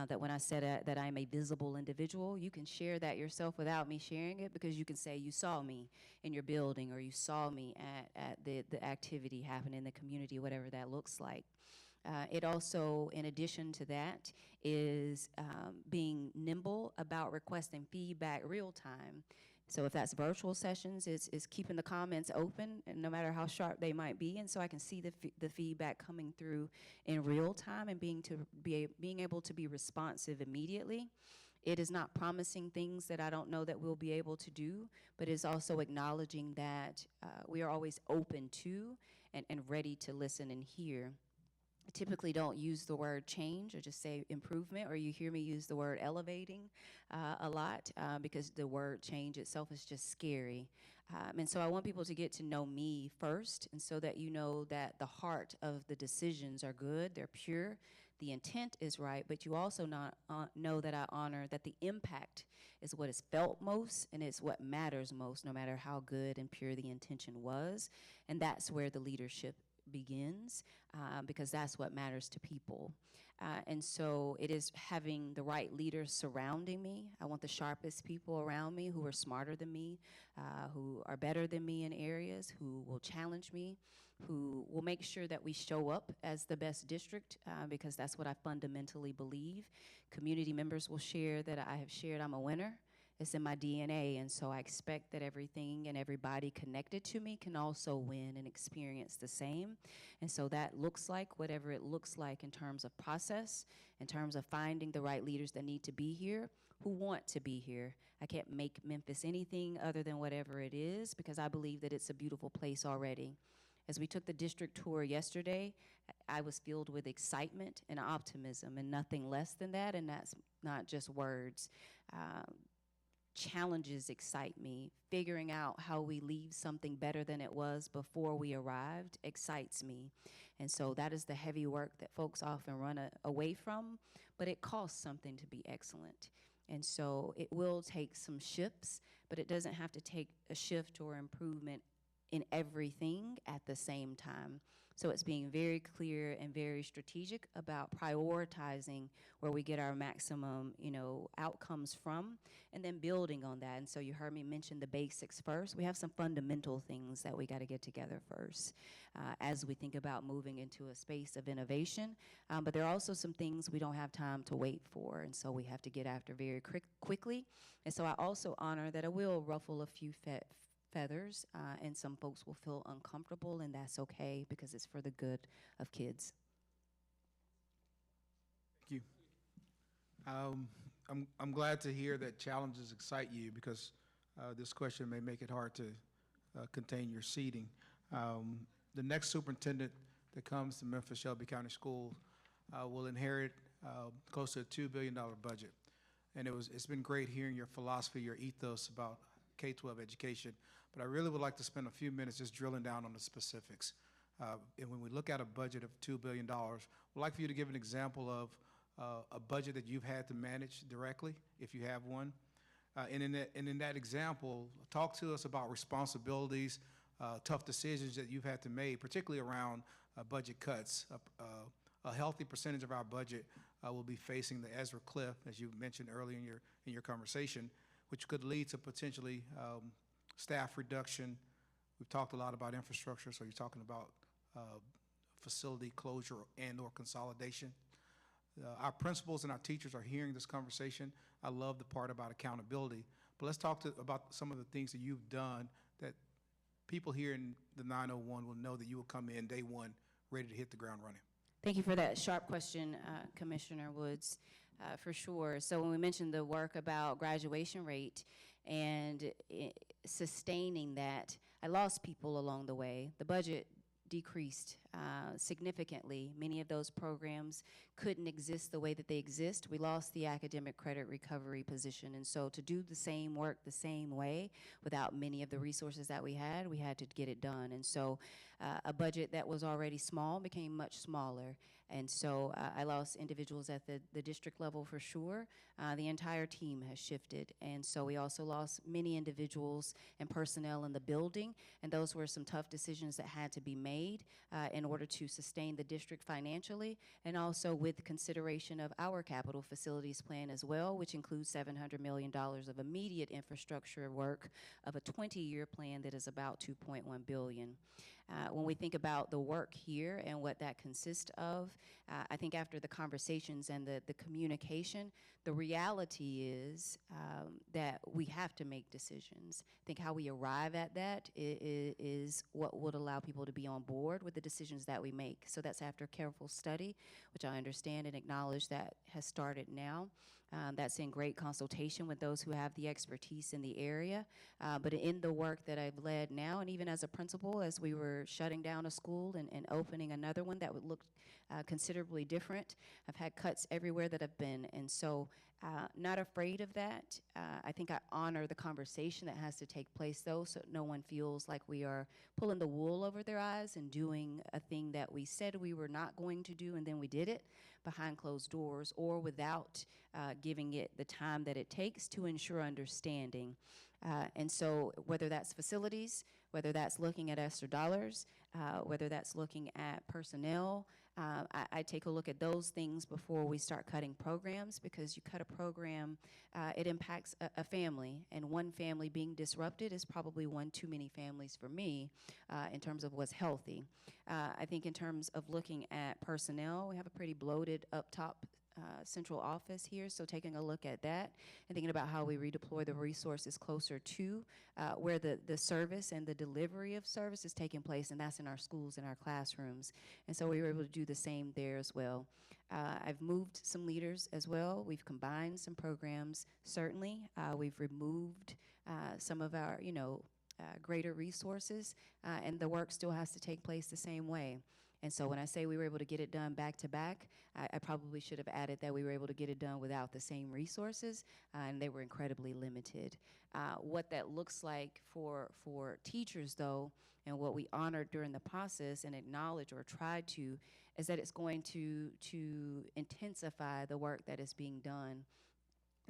that when I said that I'm a visible individual, you can share that yourself without me sharing it, because you can say you saw me in your building, or you saw me at the activity happening in the community, whatever that looks like. It also, in addition to that, is being nimble about requesting feedback real time. So if that's virtual sessions, it's keeping the comments open, and no matter how sharp they might be, and so I can see the feedback coming through in real time, and being able to be responsive immediately. It is not promising things that I don't know that we'll be able to do, but it's also acknowledging that we are always open to and ready to listen and hear. I typically don't use the word change, or just say improvement, or you hear me use the word elevating a lot, because the word change itself is just scary. And so I want people to get to know me first, and so that you know that the heart of the decisions are good, they're pure, the intent is right, but you also know that I honor that the impact is what is felt most, and it's what matters most, no matter how good and pure the intention was. And that's where the leadership begins, because that's what matters to people. And so it is having the right leaders surrounding me. I want the sharpest people around me, who are smarter than me, who are better than me in areas, who will challenge me, who will make sure that we show up as the best district, because that's what I fundamentally believe. Community members will share that I have shared I'm a winner. It's in my DNA, and so I expect that everything and everybody connected to me can also win and experience the same. And so that looks like whatever it looks like in terms of process, in terms of finding the right leaders that need to be here, who want to be here. I can't make Memphis anything other than whatever it is, because I believe that it's a beautiful place already. As we took the district tour yesterday, I was filled with excitement and optimism, and nothing less than that, and that's not just words. Challenges excite me. Figuring out how we leave something better than it was before we arrived excites me. And so that is the heavy work that folks often run away from, but it costs something to be excellent. And so it will take some shifts, but it doesn't have to take a shift or improvement in everything at the same time. So it's being very clear and very strategic about prioritizing where we get our maximum, outcomes from, and then building on that. And so you heard me mention the basics first. We have some fundamental things that we got to get together first as we think about moving into a space of innovation. But there are also some things we don't have time to wait for, and so we have to get after very quickly. And so I also honor that I will ruffle a few feathers, and some folks will feel uncomfortable, and that's okay, because it's for the good of kids. Thank you. I'm glad to hear that challenges excite you, because this question may make it hard to contain your seating. The next superintendent that comes to Memphis-Shelby County Schools will inherit close to a $2 billion budget. And it's been great hearing your philosophy, your ethos about K-12 education, but I really would like to spend a few minutes just drilling down on the specifics. And when we look at a budget of $2 billion, we'd like for you to give an example of a budget that you've had to manage directly, if you have one. And in that example, talk to us about responsibilities, tough decisions that you've had to make, particularly around budget cuts. A healthy percentage of our budget will be facing the Ezra cliff, as you mentioned earlier in your conversation, which could lead to potentially staff reduction. We've talked a lot about infrastructure, so you're talking about facility closure and/or consolidation. Our principals and our teachers are hearing this conversation. I love the part about accountability, but let's talk about some of the things that you've done that people here in the 901 will know that you will come in day one ready to hit the ground running. Thank you for that sharp question, Commissioner Woods, for sure. So when we mentioned the work about graduation rate and sustaining that, I lost people along the way. The budget decreased significantly. Many of those programs couldn't exist the way that they exist. We lost the academic credit recovery position. And so to do the same work the same way without many of the resources that we had to get it done. And so a budget that was already small became much smaller. And so I lost individuals at the district level for sure. The entire team has shifted. And so we also lost many individuals and personnel in the building. And those were some tough decisions that had to be made in order to sustain the district financially, and also with consideration of our capital facilities plan as well, which includes $700 million of immediate infrastructure work of a 20-year plan that is about $2.1 billion. When we think about the work here and what that consists of, I think after the conversations and the communication, the reality is that we have to make decisions. I think how we arrive at that is what would allow people to be on board with the decisions that we make. So that's after careful study, which I understand and acknowledge that has started now. That's in great consultation with those who have the expertise in the area. But in the work that I've led now, and even as a principal, as we were shutting down a school and opening another one that would look considerably different, I've had cuts everywhere that I've been. And so not afraid of that. I think I honor the conversation that has to take place, though, so no one feels like we are pulling the wool over their eyes and doing a thing that we said we were not going to do, and then we did it behind closed doors or without giving it the time that it takes to ensure understanding. And so whether that's facilities, whether that's looking at extra dollars, whether that's looking at personnel, I take a look at those things before we start cutting programs, because you cut a program, it impacts a family, and one family being disrupted is probably one too many families for me in terms of what's healthy. I think in terms of looking at personnel, we have a pretty bloated up top central office here, so taking a look at that and thinking about how we redeploy the resources closer to where the service and the delivery of service is taking place, and that's in our schools and our classrooms. And so we were able to do the same there as well. I've moved some leaders as well. We've combined some programs, certainly. We've removed some of our, greater resources, and the work still has to take place the same way. And so when I say we were able to get it done back to back, I probably should have added that we were able to get it done without the same resources, and they were incredibly limited. What that looks like for teachers, though, and what we honored during the process and acknowledge or tried to, is that it's going to intensify the work that is being done.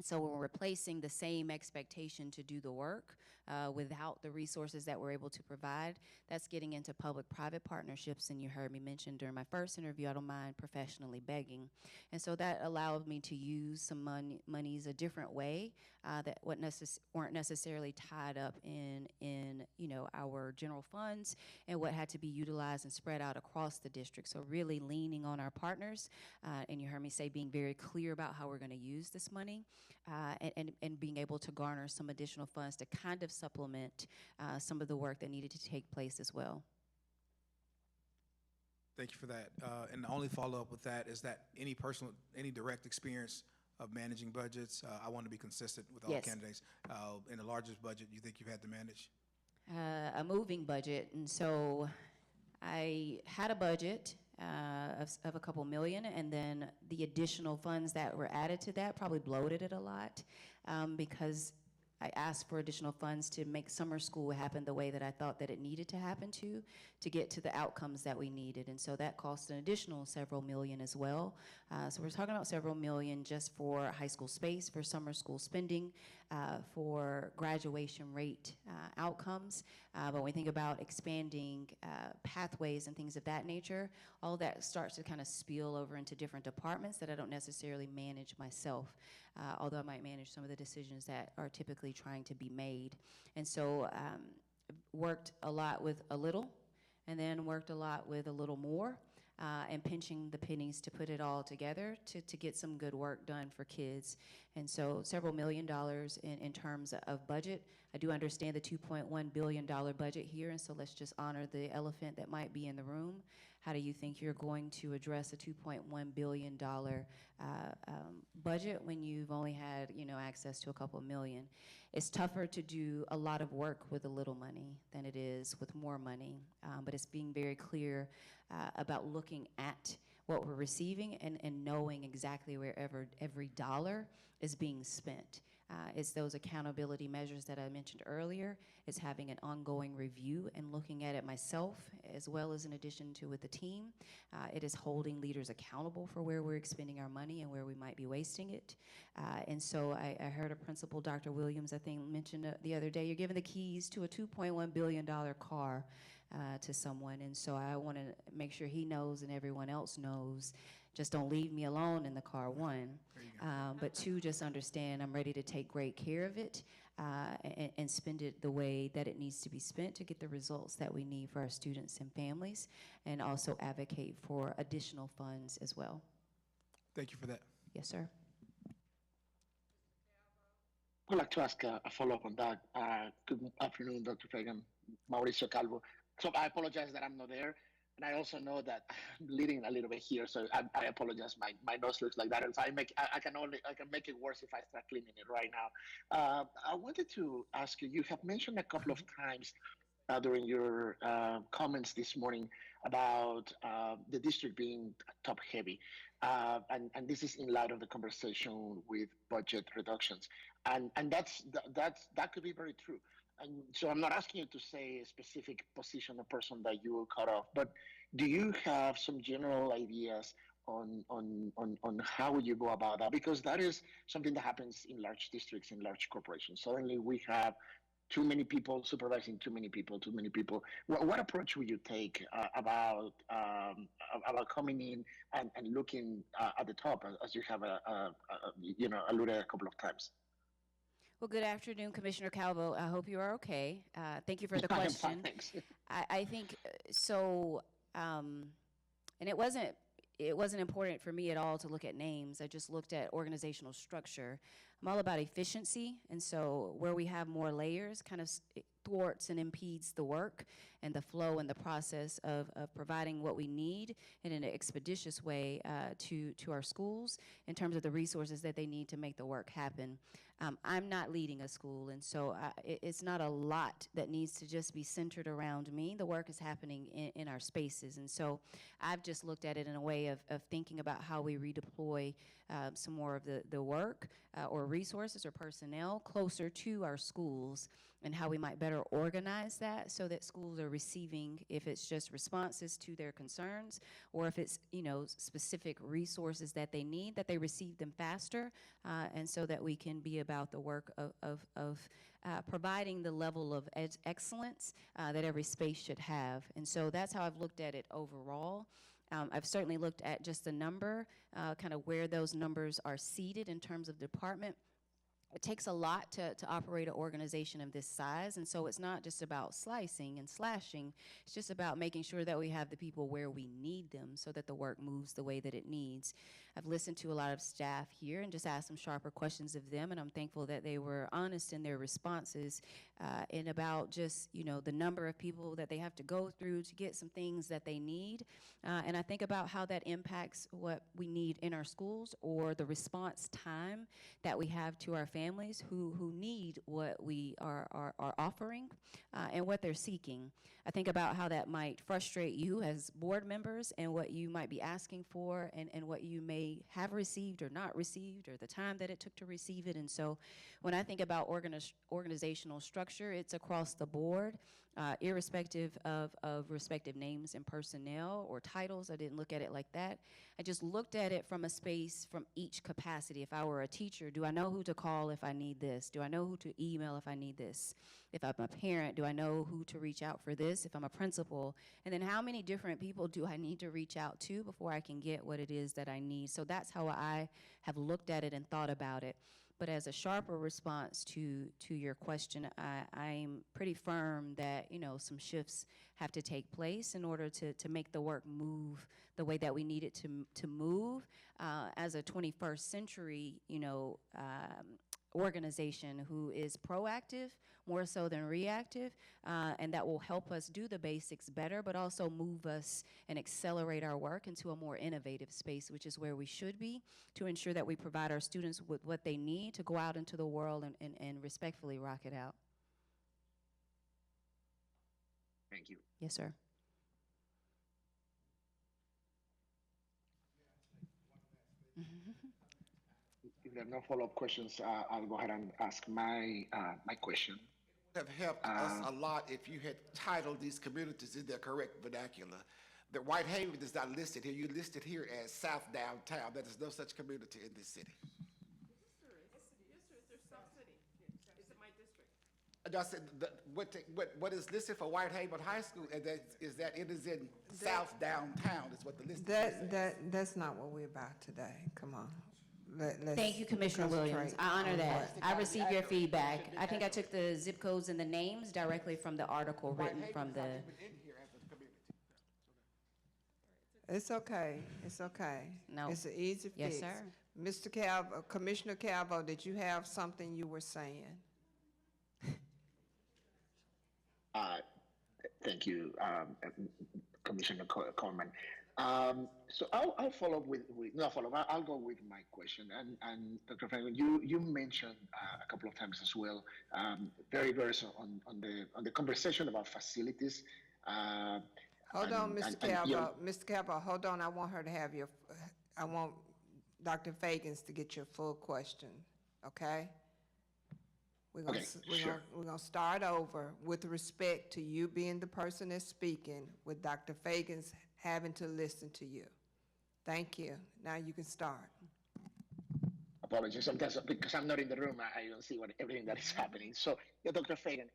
So we're replacing the same expectation to do the work without the resources that we're able to provide. That's getting into public-private partnerships, and you heard me mention during my first interview, I don't mind professionally begging. And so that allowed me to use some monies a different way that weren't necessarily tied up in our general funds and what had to be utilized and spread out across the district. So really leaning on our partners, and you heard me say being very clear about how we're going to use this money. And being able to garner some additional funds to kind of supplement some of the work that needed to take place as well. Thank you for that. And the only follow-up with that is that any direct experience of managing budgets, I want to be consistent with all Yes. candidates. In the largest budget you think you've had to manage? A moving budget, and so I had a budget of a couple million, and then the additional funds that were added to that probably bloated it a lot because I asked for additional funds to make summer school happen the way that I thought that it needed to happen to get to the outcomes that we needed. And so that cost an additional several million as well. So we're talking about several million just for high school space, for summer school spending, for graduation rate outcomes. But when we think about expanding pathways and things of that nature, all that starts to kind of spill over into different departments that I don't necessarily manage myself, although I might manage some of the decisions that are typically trying to be made. And so worked a lot with a little, and then worked a lot with a little more, and pinching the pennies to put it all together to get some good work done for kids. And so several $1 million in terms of budget. I do understand the $2.1 billion budget here, and so let's just honor the elephant that might be in the room. How do you think you're going to address a $2.1 billion budget when you've only had, access to a couple million? It's tougher to do a lot of work with a little money than it is with more money, but it's being very clear about looking at what we're receiving and knowing exactly where every dollar is being spent. It's those accountability measures that I mentioned earlier. It's having an ongoing review and looking at it myself, as well as in addition to with the team. It is holding leaders accountable for where we're expending our money and where we might be wasting it. And so I heard a principal, Dr. Williams, I think, mentioned the other day, you're giving the keys to a $2.1 billion car to someone. And so I want to make sure he knows and everyone else knows, just don't leave me alone in the car, one. But two, just understand I'm ready to take great care of it and spend it the way that it needs to be spent to get the results that we need for our students and families, and also advocate for additional funds as well. Thank you for that. Yes, sir. I'd like to ask a follow-up on that. Good afternoon, Dr. Feagin, Mauricio Calvo. So I apologize that I'm not there. And I also know that I'm bleeding a little bit here, so I apologize. My nose looks like that. If I can make it worse if I start cleaning it right now. I wanted to ask you. You have mentioned a couple of times during your comments this morning about the district being top heavy, and this is in light of the conversation with budget reductions, and that could be very true. And so I'm not asking you to say a specific position or person that you will cut off, but do you have some general ideas on how you go about that? Because that is something that happens in large districts, in large corporations. Suddenly we have too many people supervising too many people. What approach would you take about coming in and looking at the top, as you have alluded a couple of times? Well, good afternoon, Commissioner Calvo. I hope you are okay. Thank you for the I am question. fine, thanks. I think so, and it wasn't important for me at all to look at names. I just looked at organizational structure. I'm all about efficiency, and so where we have more layers kind of thwarts and impedes the work and the flow and the process of providing what we need in an expeditious way to our schools in terms of the resources that they need to make the work happen. I'm not leading a school, and so it's not a lot that needs to just be centered around me. The work is happening in our spaces, and so I've just looked at it in a way of thinking about how we redeploy some more of the work or resources or personnel closer to our schools, and how we might better organize that so that schools are receiving, if it's just responses to their concerns, or if it's specific resources that they need, that they receive them faster, and so that we can be about the work of providing the level of excellence that every space should have. And so that's how I've looked at it overall. I've certainly looked at just the number, kind of where those numbers are seated in terms of department. It takes a lot to operate an organization of this size, and so it's not just about slicing and slashing. It's just about making sure that we have the people where we need them so that the work moves the way that it needs. I've listened to a lot of staff here and just asked some sharper questions of them, and I'm thankful that they were honest in their responses and about just, the number of people that they have to go through to get some things that they need. And I think about how that impacts what we need in our schools, or the response time that we have to our families who need what we are offering and what they're seeking. I think about how that might frustrate you as board members and what you might be asking for and what you may have received or not received, or the time that it took to receive it. And so when I think about organizational structure, it's across the board, irrespective of respective names and personnel or titles. I didn't look at it like that. I just looked at it from a space from each capacity. If I were a teacher, do I know who to call if I need this? Do I know who to email if I need this? If I'm a parent, do I know who to reach out for this? If I'm a principal, and then how many different people do I need to reach out to before I can get what it is that I need? So that's how I have looked at it and thought about it. But as a sharper response to your question, I'm pretty firm that some shifts have to take place in order to make the work move the way that we need it to move. As a 21st century organization who is proactive more so than reactive, and that will help us do the basics better, but also move us and accelerate our work into a more innovative space, which is where we should be, to ensure that we provide our students with what they need to go out into the world and respectfully rock it out. Thank you. Yes, sir. If there are no follow-up questions, I'll go ahead and ask my question. Have helped us a lot if you had titled these communities in their correct vernacular. The Whitehaven is not listed here. You listed here as South Downtown. There is no such community in this city. I said, what is listed for Whitehaven High School, and that is that it is in South Downtown, is what the list says. That's not what we're about today. Come on. Let's Thank you, Commissioner Williams. concentrate I honor on that. what- I received your feedback. I think I took the zip codes and the names directly from the article written from Whitehaven's the, not even in here as a community. It's okay, it's okay. No. It's an easy fix. Yes, sir. Mr. Calvo, Commissioner Calvo, did you have something you were saying? Thank you, Commissioner Coleman. So I'll follow up with no follow up. I'll go with my question. And Dr. Franklin, you mentioned a couple of times as well, very so on the conversation about facilities. Hold on, Mr. and, Calvo. you know, Mr. Calvo, hold on. I want her to have I want Dr. Feagins to get your full question, okay? We're gonna, Okay, sure. we're gonna start over with respect to you being the person that's speaking, with Dr. Feagins having to listen to you. Thank you. Now you can start. Apologies, sometimes because I'm not in the room, I don't see everything that is happening. So, yeah, Dr. Fagan,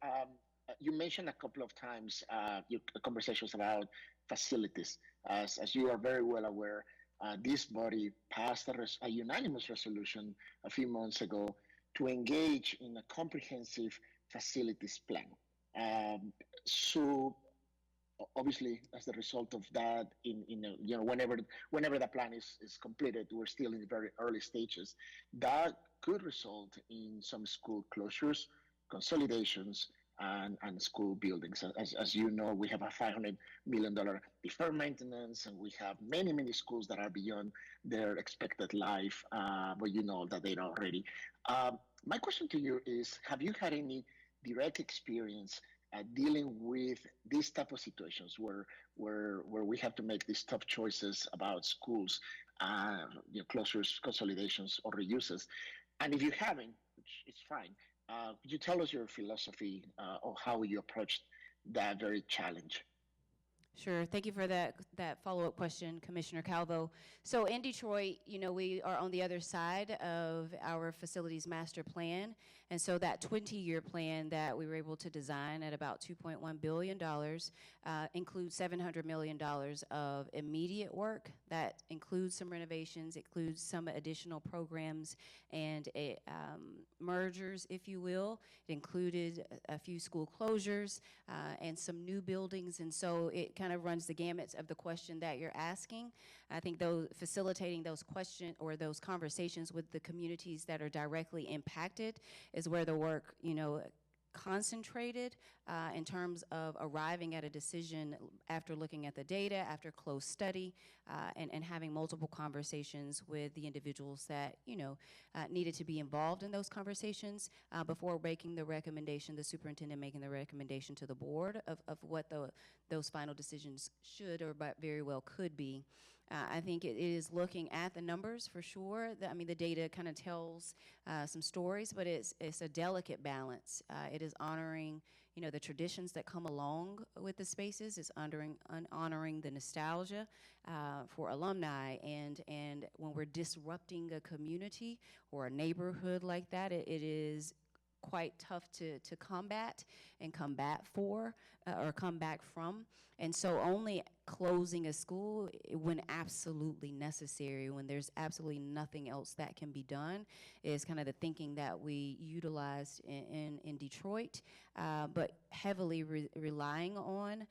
you mentioned a couple of times your conversations about facilities. As you are very well aware, this body passed a unanimous resolution a few months ago to engage in a comprehensive facilities plan. So obviously, as a result of that, whenever the plan is completed, we're still in the very early stages. That could result in some school closures, consolidations, and school buildings. As you know, we have a $500 million deferred maintenance, and we have many schools that are beyond their expected life, but you know that they're already. My question to you is, have you had any direct experience dealing with these type of situations where we have to make these tough choices about schools, closures, consolidations, or reuses? And if you haven't, which is fine, could you tell us your philosophy or how you approached that very challenge? Sure. Thank you for that follow-up question, Commissioner Calvo. So in Detroit, we are on the other side of our facilities master plan. And so that 20-year plan that we were able to design at about $2.1 billion includes $700 million of immediate work. That includes some renovations, includes some additional programs and mergers, if you will. It included a few school closures and some new buildings. And so it kind of runs the gamut of the question that you're asking. I think facilitating those questions or those conversations with the communities that are directly impacted is where the work, concentrated in terms of arriving at a decision after looking at the data, after close study, and having multiple conversations with the individuals that, needed to be involved in those conversations before making the recommendation, the superintendent making the recommendation to the board of what those final decisions should or very well could be. I think it is looking at the numbers for sure. The data kind of tells some stories, but it's a delicate balance. It is honoring, the traditions that come along with the spaces. It's honoring the nostalgia for alumni, and when we're disrupting a community or a neighborhood like that, it is quite tough to combat and combat for or come back from. And so only closing a school when absolutely necessary, when there's absolutely nothing else that can be done, is kind of the thinking that we utilized in Detroit, but heavily relying on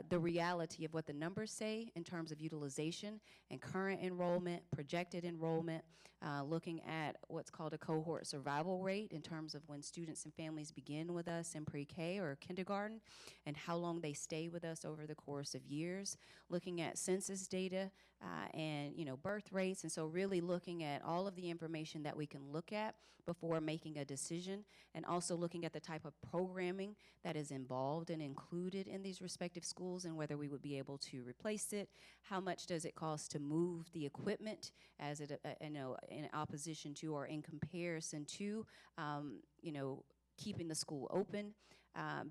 the reality of what the numbers say in terms of utilization and current enrollment, projected enrollment, looking at what's called a cohort survival rate in terms of when students and families begin with us in pre-K or kindergarten and how long they stay with us over the course of years, looking at census data and birth rates, and so really looking at all of the information that we can look at before making a decision, and also looking at the type of programming that is involved and included in these respective schools and whether we would be able to replace it, how much does it cost to move the equipment as it in opposition to or in comparison to keeping the school open.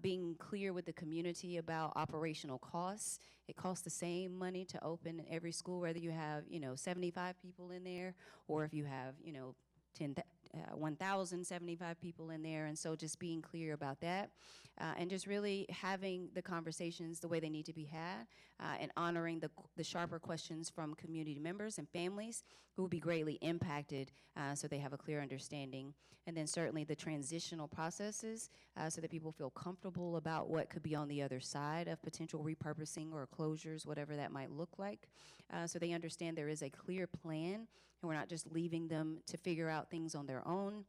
Being clear with the community about operational costs. It costs the same money to open every school, whether you have, 75 people in there or if you have, 1,075 people in there. And so just being clear about that and just really having the conversations the way they need to be had and honoring the sharper questions from community members and families who will be greatly impacted so they have a clear understanding. And then certainly the transitional processes so that people feel comfortable about what could be on the other side of potential repurposing or closures, whatever that might look like. So they understand there is a clear plan and we're not just leaving them to figure out things on their own,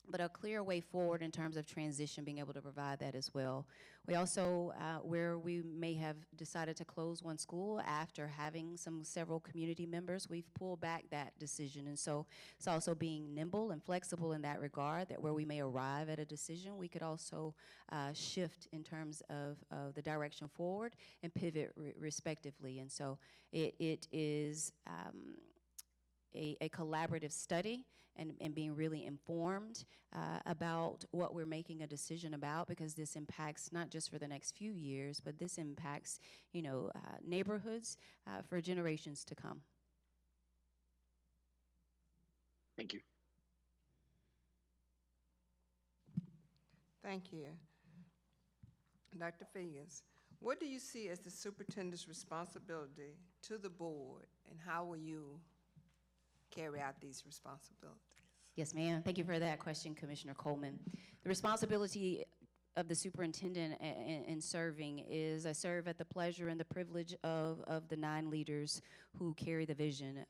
but a clear way forward in terms of transition, being able to provide that as well. We also, where we may have decided to close one school after having several community members, we've pulled back that decision. And so it's also being nimble and flexible in that regard, that where we may arrive at a decision, we could also shift in terms of the direction forward and pivot respectively. And so it is a collaborative study and being really informed about what we're making a decision about, because this impacts not just for the next few years, but this impacts, neighborhoods for generations to come. Thank you. Thank you. Dr. Feagins, what do you see as the superintendent's responsibility to the board, and how will you carry out these responsibilities? Yes, ma'am. Thank you for that question, Commissioner Coleman. The responsibility of the superintendent in serving is I serve at the pleasure and the privilege of the 9 leaders who carry the vision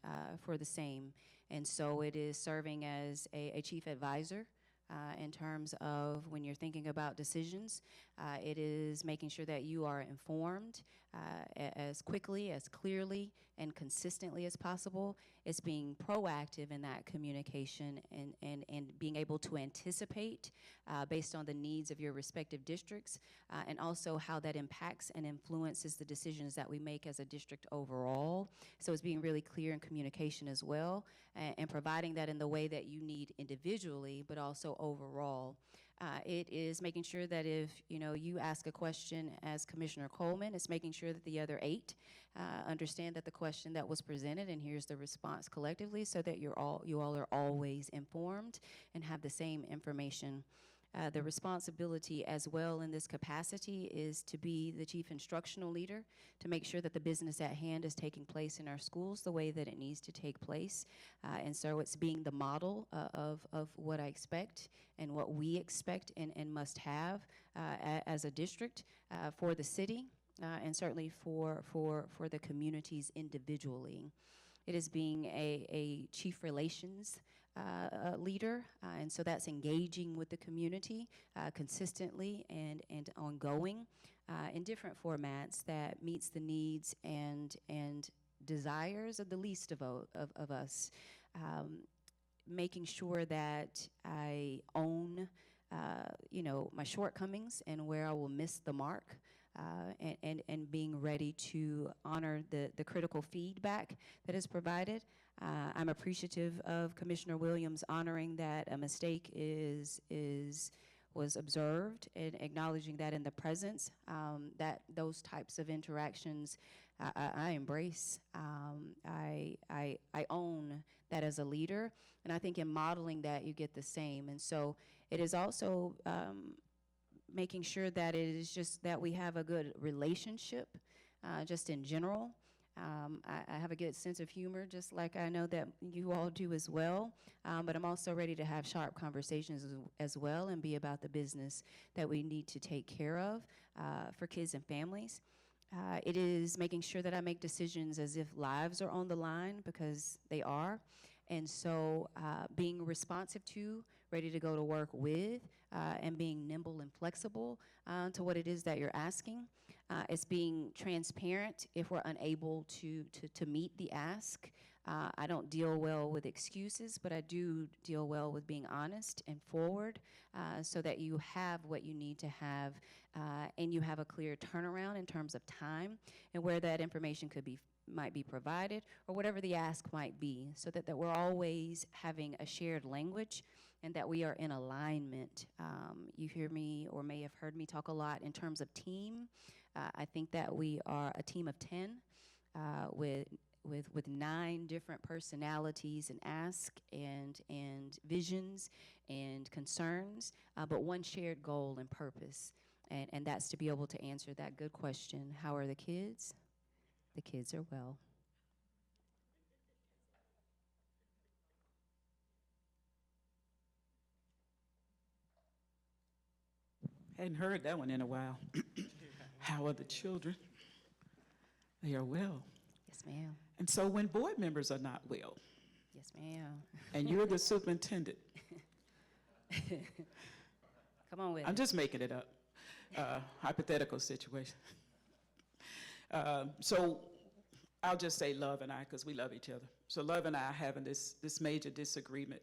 for the same. And so it is serving as a chief advisor in terms of when you're thinking about decisions. It is making sure that you are informed as quickly, as clearly, and consistently as possible. It's being proactive in that communication and being able to anticipate based on the needs of your respective districts and also how that impacts and influences the decisions that we make as a district overall. So it's being really clear in communication as well and providing that in the way that you need individually, but also overall. It is making sure that if you ask a question as Commissioner Coleman, it's making sure that the other 8 understand that the question that was presented and here's the response collectively, so that you all are always informed and have the same information. The responsibility as well in this capacity is to be the chief instructional leader, to make sure that the business at hand is taking place in our schools the way that it needs to take place. And so it's being the model of what I expect and what we expect and must have as a district for the city and certainly for the communities individually. It is being a chief relations leader, and so that's engaging with the community consistently and ongoing in different formats that meets the needs and desires of the least of us. Making sure that I own, my shortcomings and where I will miss the mark. And being ready to honor the critical feedback that is provided. I'm appreciative of Commissioner Williams honoring that a mistake was observed and acknowledging that in the presence, that those types of interactions I embrace. I own that as a leader, and I think in modeling that you get the same. And so it is also making sure that it is just that we have a good relationship just in general. I have a good sense of humor, just like I know that you all do as well. But I'm also ready to have sharp conversations as well and be about the business that we need to take care of for kids and families. It is making sure that I make decisions as if lives are on the line, because they are. And so being responsive to, ready to go to work with, and being nimble and flexible to what it is that you're asking. It's being transparent if we're unable to meet the ask. I don't deal well with excuses, but I do deal well with being honest and forward, so that you have what you need to have, and you have a clear turnaround in terms of time and where that information might be provided, or whatever the ask might be, so that we're always having a shared language and that we are in alignment. You hear me, or may have heard me talk a lot in terms of team. I think that we are a team of 10 with 9 different personalities and asks and visions and concerns, but one shared goal and purpose. And that's to be able to answer that good question: how are the kids? The kids are well. Hadn't heard that one in a while. How are the children? They are well. Yes, ma'am. And so when board members are not well, Yes, ma'am. and you're the superintendent, Come on with I'm it. just making it up, hypothetical situation. So I'll just say Love and I, because we love each other. So Love and I are having this major disagreement,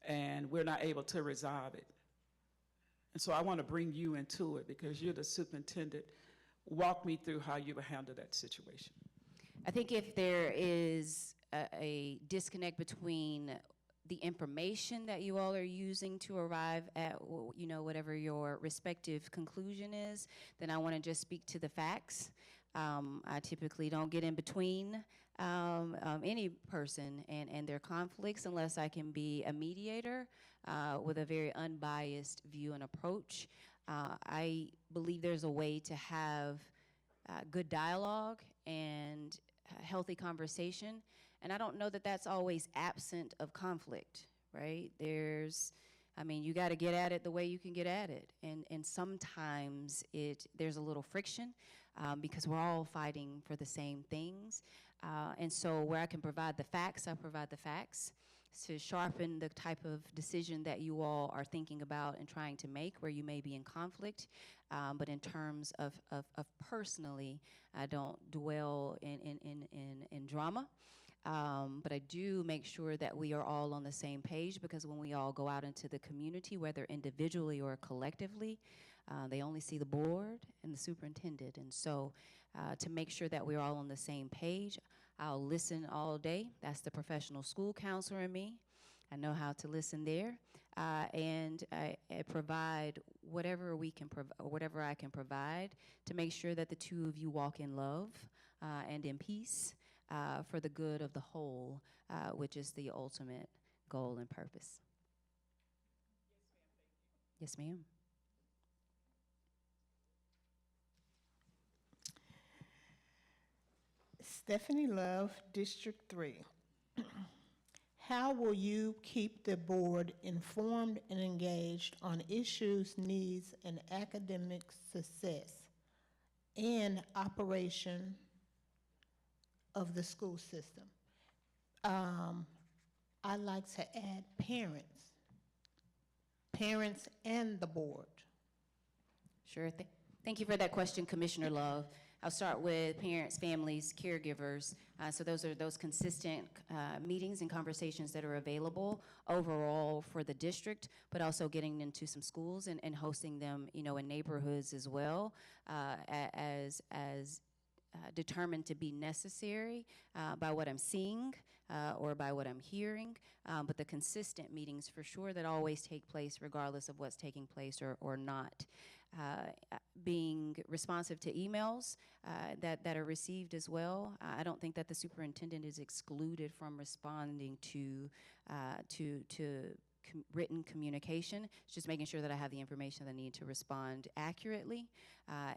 and we're not able to resolve it. And so I want to bring you into it, because you're the superintendent. Walk me through how you would handle that situation. I think if there is a disconnect between the information that you all are using to arrive at, whatever your respective conclusion is, then I want to just speak to the facts. I typically don't get in between any person and their conflicts unless I can be a mediator with a very unbiased view and approach. I believe there's a way to have good dialogue and healthy conversation, and I don't know that that's always absent of conflict, right? You got to get at it the way you can get at it, and sometimes there's a little friction because we're all fighting for the same things, and so where I can provide the facts, I provide the facts to sharpen the type of decision that you all are thinking about and trying to make where you may be in conflict. But in terms of personally, I don't dwell in drama. But I do make sure that we are all on the same page, because when we all go out into the community, whether individually or collectively, they only see the board and the superintendent. And so to make sure that we're all on the same page, I'll listen all day. That's the professional school counselor in me. I know how to listen there. And I provide whatever whatever I can provide to make sure that the two of you walk in love and in peace for the good of the whole, which is the ultimate goal and purpose. Yes, ma'am. Stephanie Love, District 3. How will you keep the board informed and engaged on issues, needs, and academic success and operation of the school system? I'd like to add parents and the board. Sure. Thank you for that question, Commissioner Love. I'll start with parents, families, caregivers. So those are those consistent meetings and conversations that are available overall for the district, but also getting into some schools and hosting them, in neighborhoods as well, as determined to be necessary by what I'm seeing or by what I'm hearing. But the consistent meetings for sure that always take place regardless of what's taking place or not. Being responsive to emails that are received as well. I don't think that the superintendent is excluded from responding to written communication. It's just making sure that I have the information that I need to respond accurately.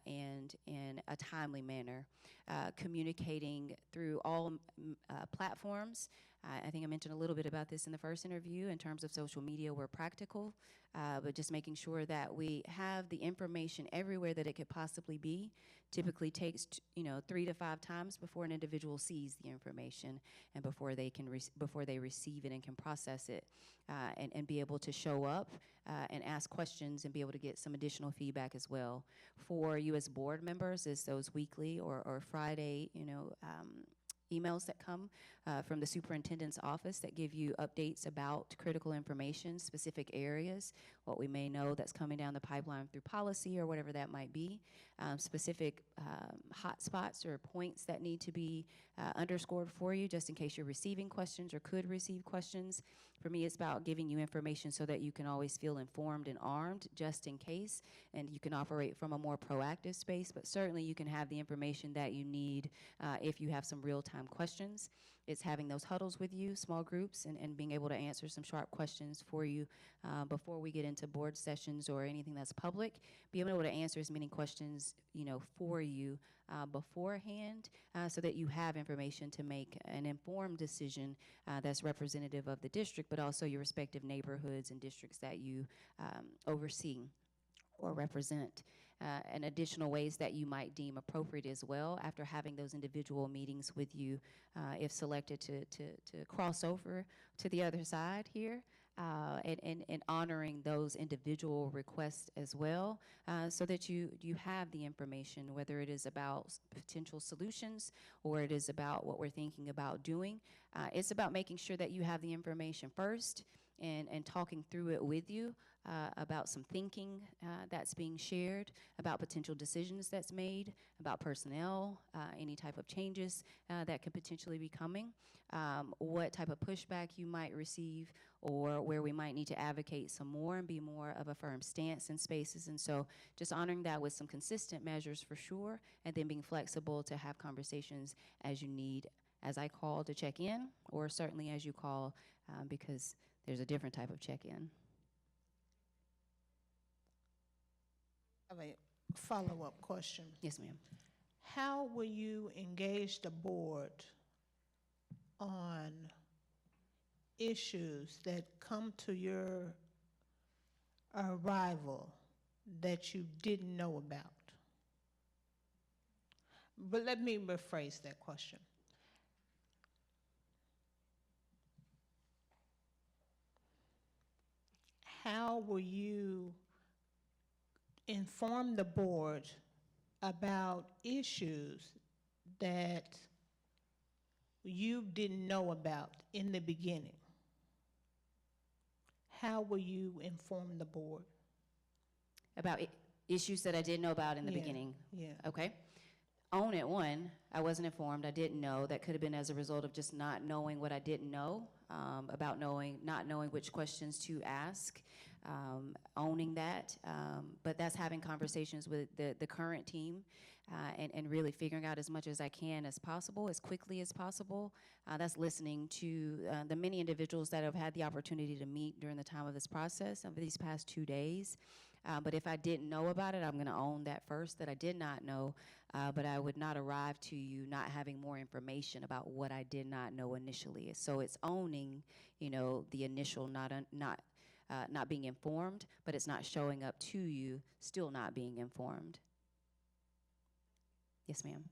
and in a timely manner, communicating through all platforms. I think I mentioned a little bit about this in the first interview in terms of social media where practical, but just making sure that we have the information everywhere that it could possibly be. Typically takes 3 to 5 times before an individual sees the information and before they can before they receive it and can process it, and be able to show up and ask questions and be able to get some additional feedback as well. For you as board members, is those weekly or Friday, emails that come from the superintendent's office that give you updates about critical information, specific areas, what we may know that's coming down the pipeline through policy or whatever that might be, specific hot spots or points that need to be underscored for you just in case you're receiving questions or could receive questions. For me, it's about giving you information so that you can always feel informed and armed just in case, and you can operate from a more proactive space, but certainly you can have the information that you need if you have some real-time questions. It's having those huddles with you, small groups, and being able to answer some sharp questions for you before we get into board sessions or anything that's public. Being able to answer as many questions, for you beforehand so that you have information to make an informed decision that's representative of the district, but also your respective neighborhoods and districts that you oversee or represent. And additional ways that you might deem appropriate as well after having those individual meetings with you, if selected to cross over to the other side here, and honoring those individual requests as well, so that you have the information, whether it is about potential solutions or it is about what we're thinking about doing. It's about making sure that you have the information first and talking through it with you about some thinking that's being shared, about potential decisions that's made, about personnel, any type of changes that could potentially be coming, what type of pushback you might receive, or where we might need to advocate some more and be more of a firm stance in spaces. And so just honoring that with some consistent measures for sure, and then being flexible to have conversations as you need, as I call to check in, or certainly as you call because there's a different type of check-in. I have a follow-up question. Yes, ma'am. How will you engage the board on issues that come to your arrival that you didn't know about? But let me rephrase that question. How will you inform the board about issues that you didn't know about in the beginning? How will you inform the board? About issues that I didn't know about in the beginning? Yeah. Okay. Own it, one, I wasn't informed, I didn't know. That could have been as a result of just not knowing what I didn't know, not knowing which questions to ask, owning that. But that's having conversations with the current team and really figuring out as much as I can as possible, as quickly as possible. That's listening to the many individuals that have had the opportunity to meet during the time of this process over these past 2 days. But if I didn't know about it, I'm going to own that first, that I did not know, but I would not arrive to you not having more information about what I did not know initially. So it's owning, the initial not being informed, but it's not showing up to you still not being informed. Yes, ma'am.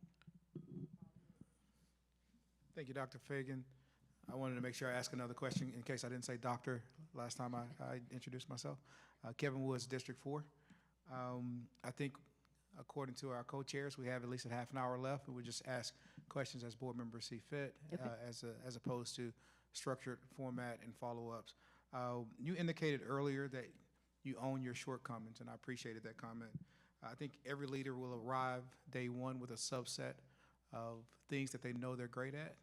Thank you, Dr. Feagin. I wanted to make sure I ask another question in case I didn't say doctor last time I introduced myself. Kevin Woods, District 4. I think according to our co-chairs, we have at least a half an hour left, and we'll just ask questions as board members see fit, Okay. as opposed to structured format and follow-ups. You indicated earlier that you own your shortcomings, and I appreciated that comment. I think every leader will arrive day one with a subset of things that they know they're great at,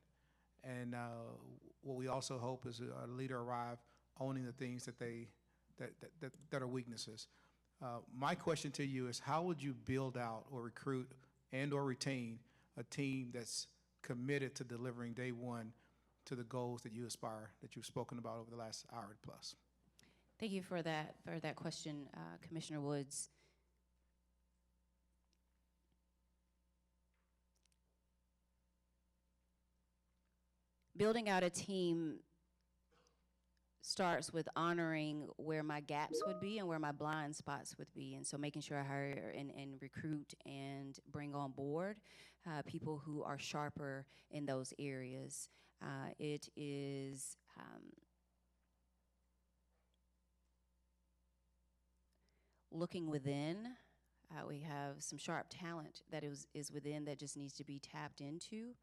and what we also hope is a leader arrive owning the things that are weaknesses. My question to you is, how would you build out or recruit and or retain a team that's committed to delivering day one to the goals that you aspire, that you've spoken about over the last hour plus? Thank you for that question, Commissioner Woods. building out a team starts with honoring where my gaps would be and where my blind spots would be. And so making sure I hire and recruit and bring on board people who are sharper in those areas. It is looking within. We have some sharp talent that is within that just needs to be tapped into,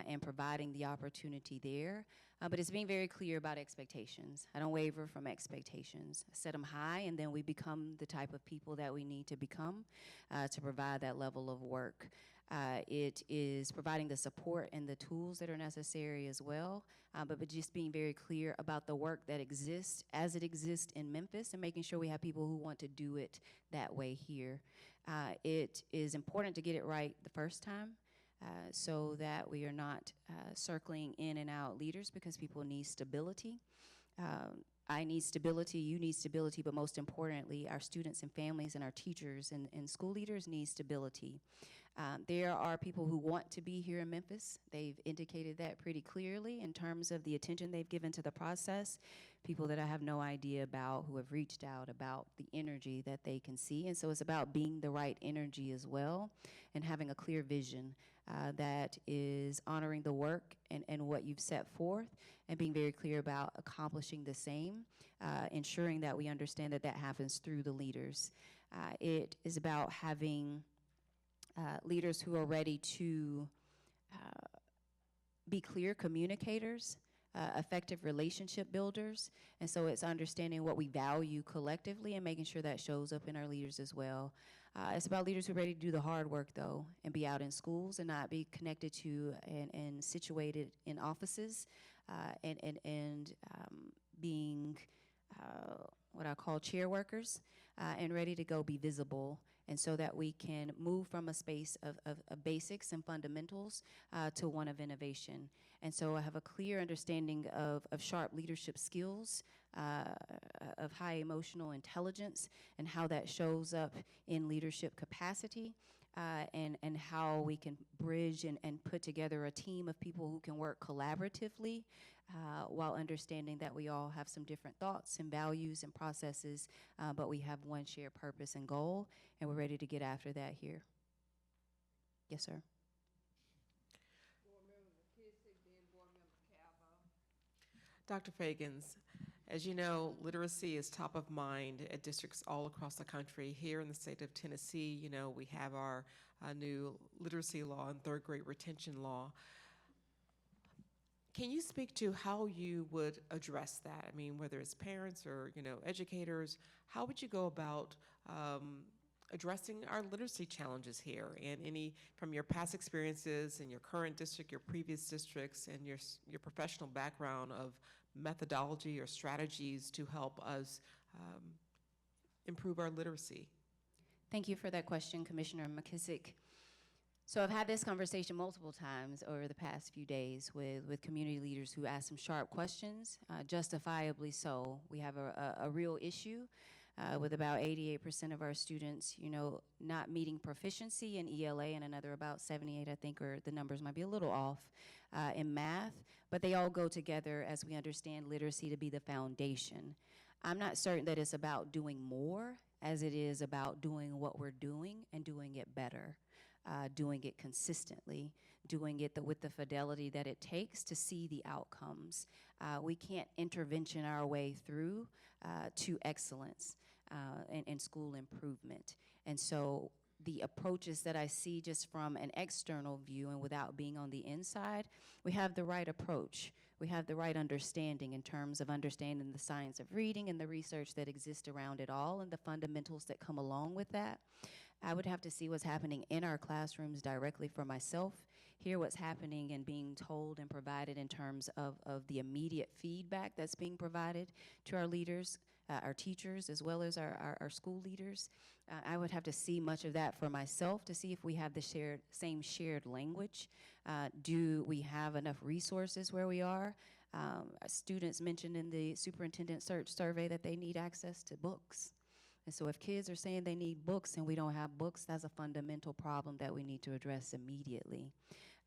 and providing the opportunity there. But it's being very clear about expectations. I don't waver from expectations. I set them high, and then we become the type of people that we need to become to provide that level of work. It is providing the support and the tools that are necessary as well, but just being very clear about the work that exists as it exists in Memphis and making sure we have people who want to do it that way here. It is important to get it right the first time, so that we are not circling in and out leaders, because people need stability. I need stability, you need stability, but most importantly, our students and families and our teachers and school leaders need stability. There are people who want to be here in Memphis. They've indicated that pretty clearly in terms of the attention they've given to the process. People that I have no idea about who have reached out about the energy that they can see. And so it's about being the right energy as well and having a clear vision that is honoring the work and what you've set forth and being very clear about accomplishing the same, ensuring that we understand that that happens through the leaders. It is about having leaders who are ready to be clear communicators, effective relationship builders, and so it's understanding what we value collectively and making sure that shows up in our leaders as well. It's about leaders who are ready to do the hard work, though, and be out in schools and not be connected to and situated in offices, and being what I call chair workers, and ready to go be visible, and so that we can move from a space of basics and fundamentals to one of innovation. And so I have a clear understanding of sharp leadership skills, of high emotional intelligence, and how that shows up in leadership capacity, and how we can bridge and put together a team of people who can work collaboratively, while understanding that we all have some different thoughts and values and processes, but we have one shared purpose and goal, and we're ready to get after that here. Yes, sir. Dr. Feagins, as you know, literacy is top of mind at districts all across the country. Here in the state of Tennessee, you know, we have our new literacy law and third grade retention law. Can you speak to how you would address that? I mean, whether it's parents or, you know, educators, how would you go about addressing our literacy challenges here, and any from your past experiences in your current district, your previous districts, and your professional background of methodology or strategies to help us improve our literacy? Thank you for that question, Commissioner McKissick. So I've had this conversation multiple times over the past few days with community leaders who ask some sharp questions, justifiably so. We have a real issue with about 88% of our students, you know, not meeting proficiency in ELA, and another about 78, I think, or the numbers might be a little off, in math, but they all go together as we understand literacy to be the foundation. I'm not certain that it's about doing more as it is about doing what we're doing and doing it better. Doing it consistently, doing it with the fidelity that it takes to see the outcomes. We can't intervention our way through to excellence and school improvement. And so the approaches that I see just from an external view and without being on the inside, we have the right approach. We have the right understanding in terms of understanding the science of reading and the research that exists around it all and the fundamentals that come along with that. I would have to see what's happening in our classrooms directly for myself, hear what's happening and being told and provided in terms of the immediate feedback that's being provided to our leaders, our teachers, as well as our school leaders. I would have to see much of that for myself to see if we have the same shared language. Do we have enough resources where we are? Students mentioned in the superintendent search survey that they need access to books. And so if kids are saying they need books and we don't have books, that's a fundamental problem that we need to address immediately.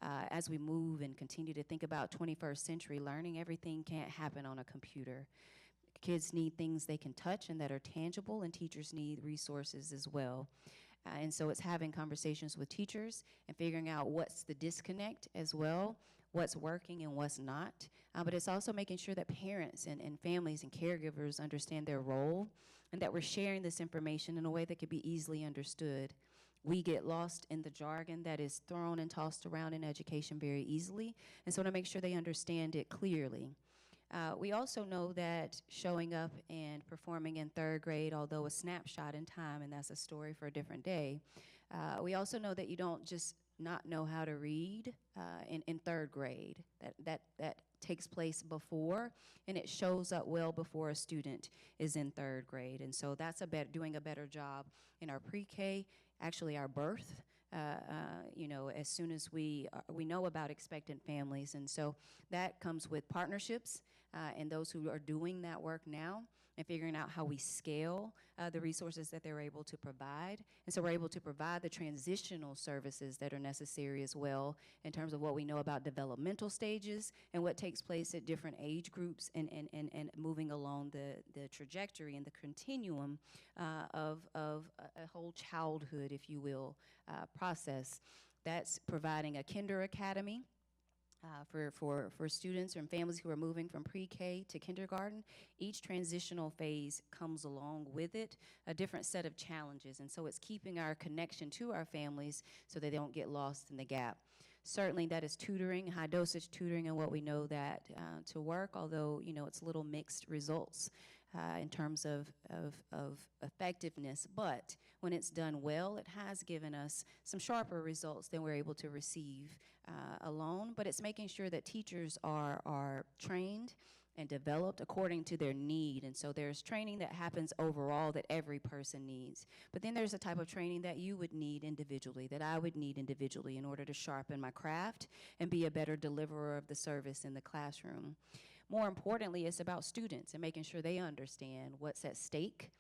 as we move and continue to think about 21st century learning, everything can't happen on a computer. Kids need things they can touch and that are tangible, and teachers need resources as well. And so it's having conversations with teachers and figuring out what's the disconnect as well, what's working and what's not. But it's also making sure that parents and families and caregivers understand their role and that we're sharing this information in a way that could be easily understood. We get lost in the jargon that is thrown and tossed around in education very easily, and so to make sure they understand it clearly. We also know that showing up and performing in third grade, although a snapshot in time, and that's a story for a different day, we also know that you don't just not know how to read in third grade. That takes place before, and it shows up well before a student is in third grade. And so that's doing a better job in our pre-K, actually our birth. As soon as we know about expectant families. And so that comes with partnerships and those who are doing that work now and figuring out how we scale the resources that they're able to provide. And so we're able to provide the transitional services that are necessary as well in terms of what we know about developmental stages and what takes place at different age groups and moving along the trajectory and the continuum of a whole childhood, if you will, process. That's providing a kinder academy for students and families who are moving from pre-K to kindergarten. Each transitional phase comes along with it a different set of challenges, and so it's keeping our connection to our families so they don't get lost in the gap. Certainly that is tutoring, high dosage tutoring, and what we know that to work, although it's a little mixed results in terms of effectiveness, but when it's done well, it has given us some sharper results than we're able to receive alone. But it's making sure that teachers are trained and developed according to their need. And so there's training that happens overall that every person needs. But then there's a type of training that you would need individually, that I would need individually in order to sharpen my craft and be a better deliverer of the service in the classroom. More importantly, it's about students and making sure they understand what's at stake.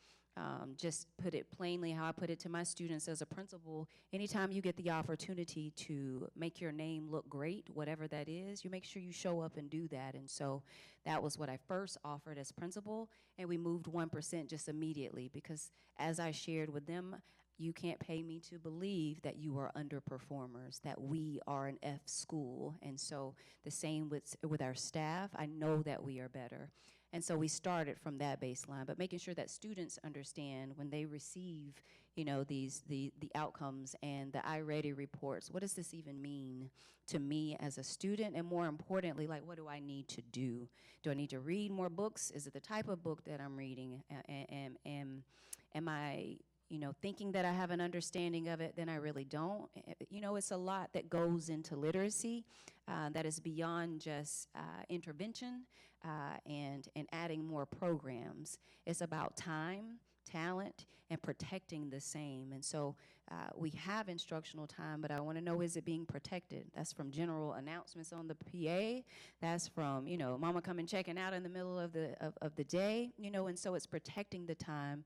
Just put it plainly how I put it to my students as a principal, anytime you get the opportunity to make your name look great, whatever that is, you make sure you show up and do that. And so that was what I first offered as principal, and we moved 1% just immediately because as I shared with them, you can't pay me to believe that you are underperformers, that we are an F school. And so the same with our staff, I know that we are better. And so we started from that baseline, but making sure that students understand when they receive, the outcomes and the iReady reports, what does this even mean to me as a student? And more importantly, what do I need to do? Do I need to read more books? Is it the type of book that I'm reading? Am I thinking that I have an understanding of it, then I really don't. It's a lot that goes into literacy that is beyond just intervention and adding more programs. It's about time, talent, and protecting the same. And so we have instructional time, but I want to know, is it being protected? That's from general announcements on the PA. That's from, mama coming checking out in the middle of the day, and so it's protecting the time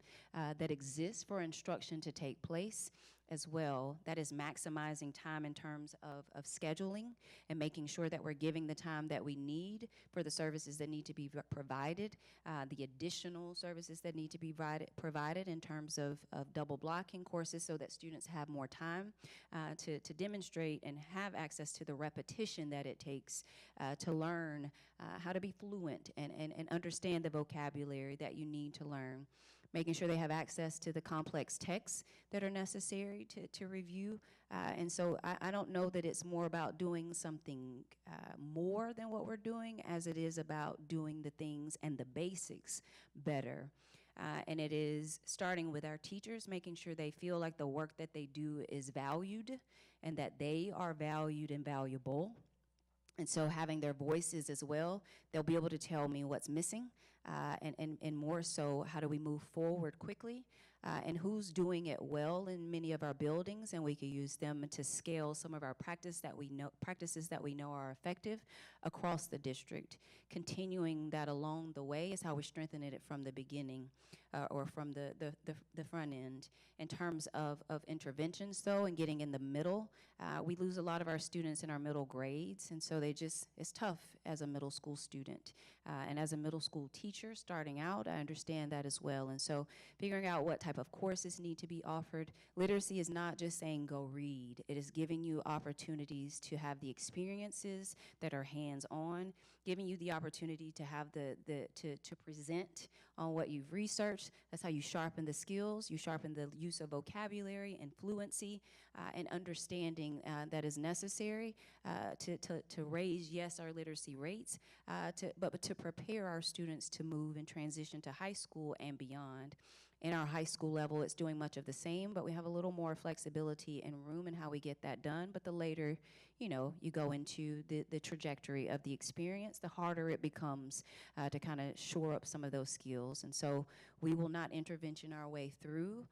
that exists for instruction to take place as well. That is maximizing time in terms of scheduling and making sure that we're giving the time that we need for the services that need to be provided, the additional services that need to be provided in terms of double blocking courses so that students have more time to demonstrate and have access to the repetition that it takes to learn how to be fluent and understand the vocabulary that you need to learn. Making sure they have access to the complex texts that are necessary to review. And so I don't know that it's more about doing something more than what we're doing as it is about doing the things and the basics better. And it is starting with our teachers, making sure they feel like the work that they do is valued and that they are valued and valuable. And so having their voices as well, they'll be able to tell me what's missing. and more so, how do we move forward quickly, and who's doing it well in many of our buildings, and we can use them to scale some of our practices that we know are effective across the district. Continuing that along the way is how we strengthen it from the beginning, or from the front end. In terms of interventions, though, and getting in the middle, we lose a lot of our students in our middle grades, and so it's tough as a middle school student. And as a middle school teacher starting out, I understand that as well. And so figuring out what type of courses need to be offered. Literacy is not just saying go read. It is giving you opportunities to have the experiences that are hands-on, giving you the opportunity to have to present on what you've researched. That's how you sharpen the skills. You sharpen the use of vocabulary and fluency, and understanding that is necessary to raise, yes, our literacy rates, but to prepare our students to move and transition to high school and beyond. In our high school level, it's doing much of the same, but we have a little more flexibility and room in how we get that done. But the later, you go into the trajectory of the experience, the harder it becomes to kind of shore up some of those skills. And so we will not intervention our way through,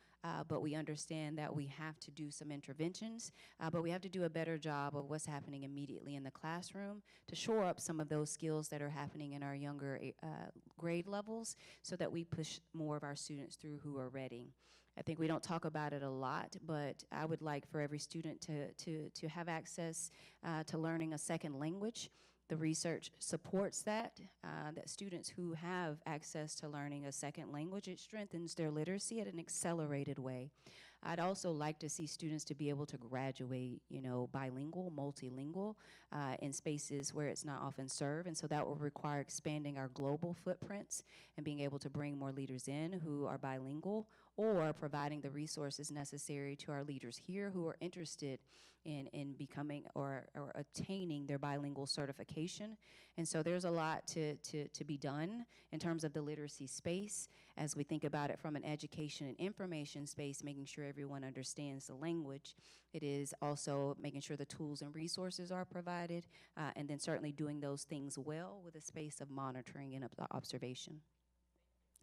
but we understand that we have to do some interventions, but we have to do a better job of what's happening immediately in the classroom to shore up some of those skills that are happening in our younger grade levels, so that we push more of our students through who are ready. I think we don't talk about it a lot, but I would like for every student to have access to learning a second language. The research supports that students who have access to learning a second language, it strengthens their literacy at an accelerated way. I'd also like to see students to be able to graduate, bilingual, multilingual, in spaces where it's not often served. And so that will require expanding our global footprints and being able to bring more leaders in who are bilingual, or providing the resources necessary to our leaders here who are interested in becoming or attaining their bilingual certification. And so there's a lot to be done in terms of the literacy space as we think about it from an education and information space, making sure everyone understands the language. It is also making sure the tools and resources are provided, and then certainly doing those things well with a space of monitoring and observation.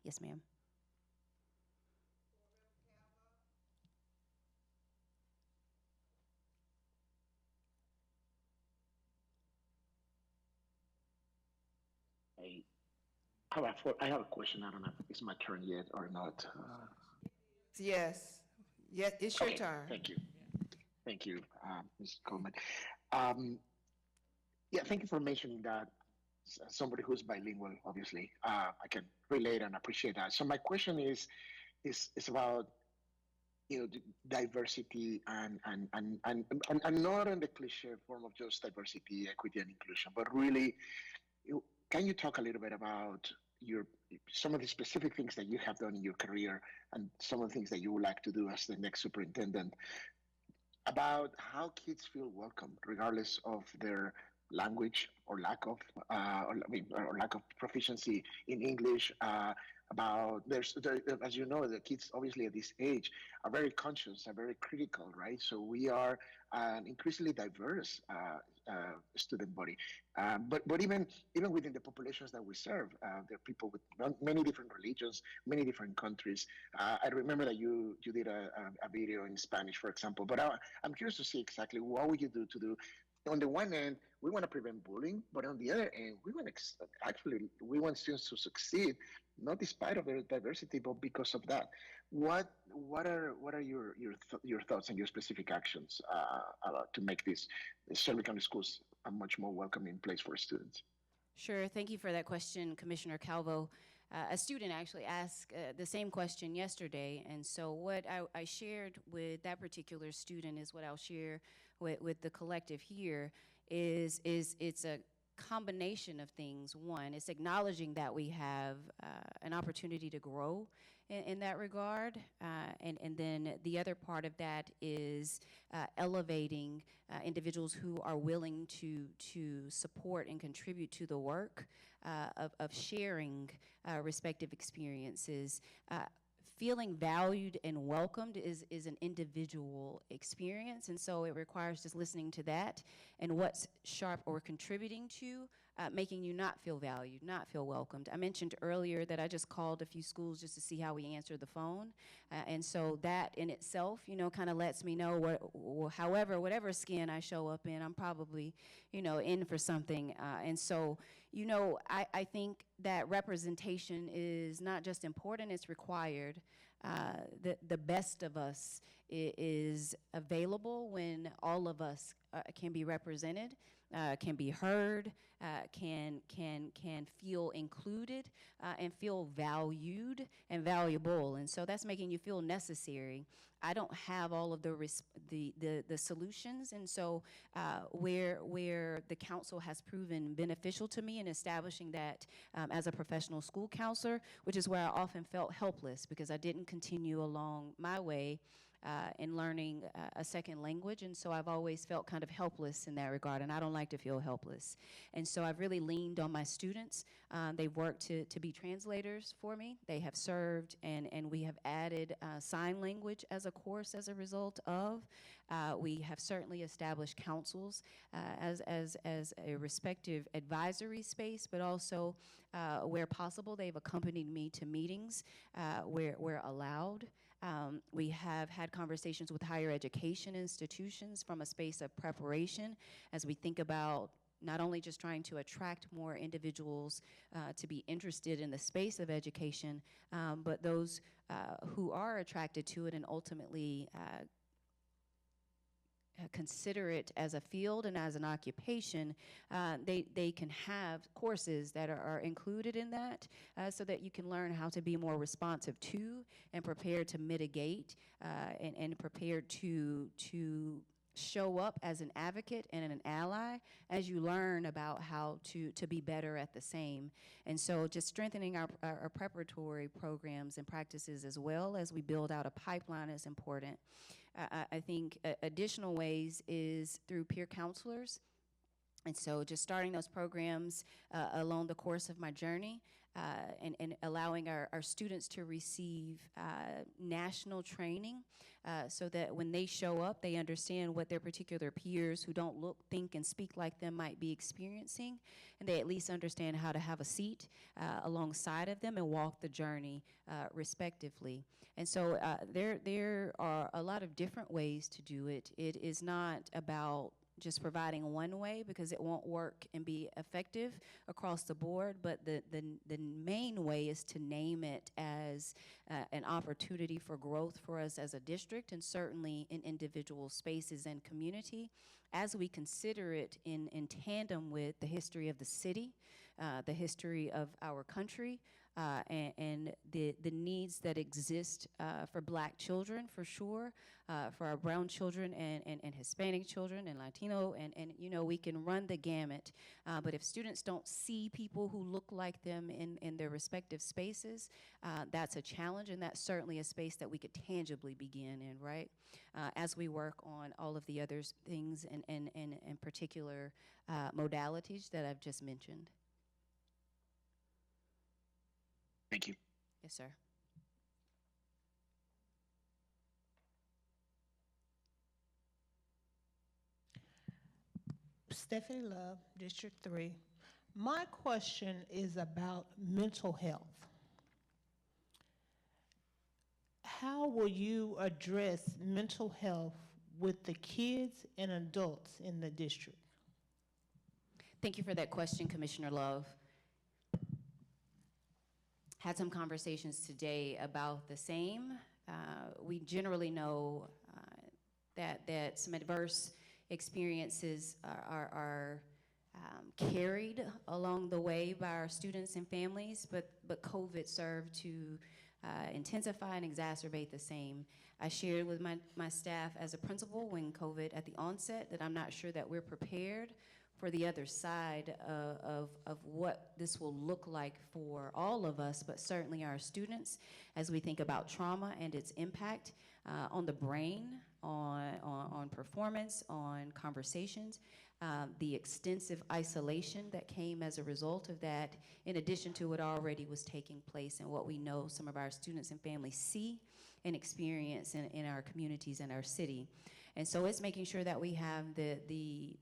Yes, ma'am. I have a question. I don't know if it's my turn yet or not. Yes, it's your Okay, turn. Thank you. Thank you, Ms. Coleman. Yeah, thank you for mentioning that. Somebody who's bilingual, obviously, I can relate and appreciate that. So my question is about the diversity and not in the cliche form of just diversity, equity, and inclusion, but really, can you talk a little bit about some of the specific things that you have done in your career and some of the things that you would like to do as the next superintendent, about how kids feel welcome regardless of their language or lack of proficiency in English? As you know, the kids obviously at this age are very conscious and very critical, right? So we are an increasingly diverse student body, but even within the populations that we serve, there are people with many different religions, many different countries. I remember that you did a video in Spanish, for example, but I'm curious to see exactly what would you do to do. On the one end, we want to prevent bullying, but on the other end, we want students to succeed, not despite of their diversity, but because of that. What are your thoughts and your specific actions to make these Shelby County schools a much more welcoming place for students? Sure. Thank you for that question, Commissioner Calvo. A student actually asked the same question yesterday, and so what I shared with that particular student is what I'll share with the collective here is it's a combination of things. One, it's acknowledging that we have an opportunity to grow in that regard, and then the other part of that is elevating individuals who are willing to support and contribute to the work of sharing respective experiences. Feeling valued and welcomed is an individual experience, and so it requires just listening to that and what's sharp or contributing to making you not feel valued, not feel welcomed. I mentioned earlier that I just called a few schools just to see how we answered the phone. And so that in itself, kind of lets me know whatever skin I show up in, I'm probably, in for something. And so, I think that representation is not just important, it's required. The best of us is available when all of us can be represented, can be heard, can feel included, and feel valued and valuable. And so that's making you feel necessary. I don't have all of the solutions, and so where the council has proven beneficial to me in establishing that as a professional school counselor, which is where I often felt helpless because I didn't continue along my way in learning a second language, and so I've always felt kind of helpless in that regard, and I don't like to feel helpless. And so I've really leaned on my students. They've worked to be translators for me. They have served, and we have added sign language as a course as a result of. We have certainly established councils as a respective advisory space, but also where possible, they've accompanied me to meetings where allowed. We have had conversations with higher education institutions from a space of preparation as we think about not only just trying to attract more individuals to be interested in the space of education, but those who are attracted to it and ultimately consider it as a field and as an occupation, they can have courses that are included in that so that you can learn how to be more responsive to and prepared to mitigate and prepared to show up as an advocate and an ally as you learn about how to be better at the same. And so just strengthening our preparatory programs and practices as well as we build out a pipeline is important. I think additional ways is through peer counselors. And so just starting those programs along the course of my journey and allowing our students to receive national training so that when they show up, they understand what their particular peers who don't look, think, and speak like them might be experiencing, and they at least understand how to have a seat alongside of them and walk the journey respectively. And so there are a lot of different ways to do it. It is not about just providing one way because it won't work and be effective across the board, but the main way is to name it as an opportunity for growth for us as a district and certainly in individual spaces and community as we consider it in tandem with the history of the city, the history of our country, and the needs that exist for Black children, for sure, for our brown children and Hispanic children and Latino, and we can run the gamut. But if students don't see people who look like them in their respective spaces, that's a challenge, and that's certainly a space that we could tangibly begin in, right? As we work on all of the other things and particular modalities that I've just mentioned. Thank you. Yes, sir. Stephanie Love, District 3. My question is about mental health. How will you address mental health with the kids and adults in the district? Thank you for that question, Commissioner Love. Had some conversations today about the same. We generally know that some adverse experiences are carried along the way by our students and families, but COVID served to intensify and exacerbate the same. I shared with my staff as a principal when COVID at the onset that I'm not sure that we're prepared for the other side of what this will look like for all of us, but certainly our students as we think about trauma and its impact on the brain, on performance, on conversations, the extensive isolation that came as a result of that, in addition to what already was taking place and what we know some of our students and families see and experience in our communities and our city. And so it's making sure that we have the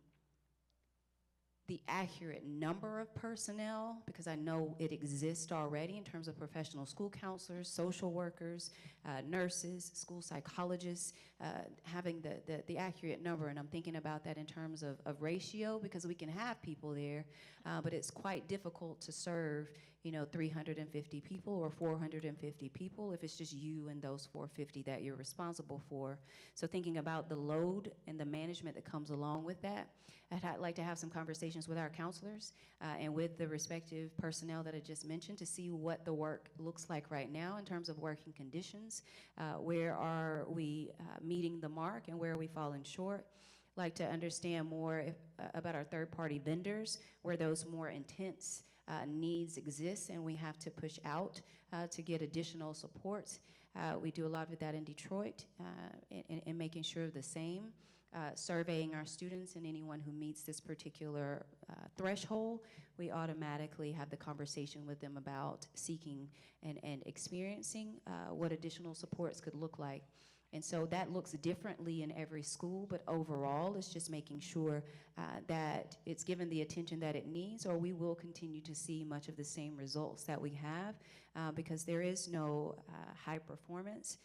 the accurate number of personnel, because I know it exists already in terms of professional school counselors, social workers, nurses, school psychologists, having the accurate number. And I'm thinking about that in terms of ratio, because we can have people there, but it's quite difficult to serve 350 people or 450 people if it's just you and those 450 that you're responsible for. So thinking about the load and the management that comes along with that, I'd like to have some conversations with our counselors and with the respective personnel that I just mentioned to see what the work looks like right now in terms of working conditions. Where are we meeting the mark and where are we falling short? Like to understand more about our third-party vendors, where those more intense needs exist and we have to push out to get additional support. We do a lot of that in Detroit and making sure of the same. Surveying our students and anyone who meets this particular threshold, we automatically have the conversation with them about seeking and experiencing what additional supports could look like. And so that looks differently in every school, but overall it's just making sure that it's given the attention that it needs, or we will continue to see much of the same results that we have because there is no high performance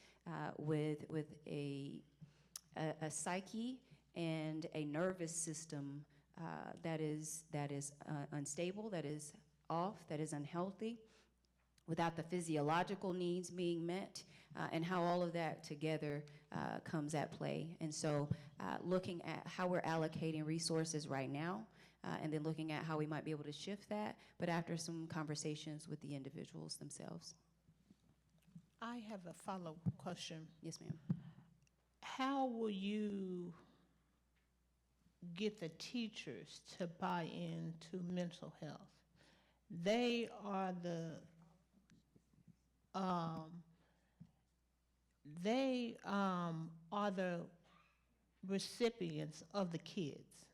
with a psyche and a nervous system that is unstable, that is off, that is unhealthy, without the physiological needs being met, and how all of that together comes at play. And so looking at how we're allocating resources right now, and then looking at how we might be able to shift that, but after some conversations with the individuals themselves. I have a follow-up question. Yes, ma'am. How will you get the teachers to buy into mental health? They are the recipients of the kids.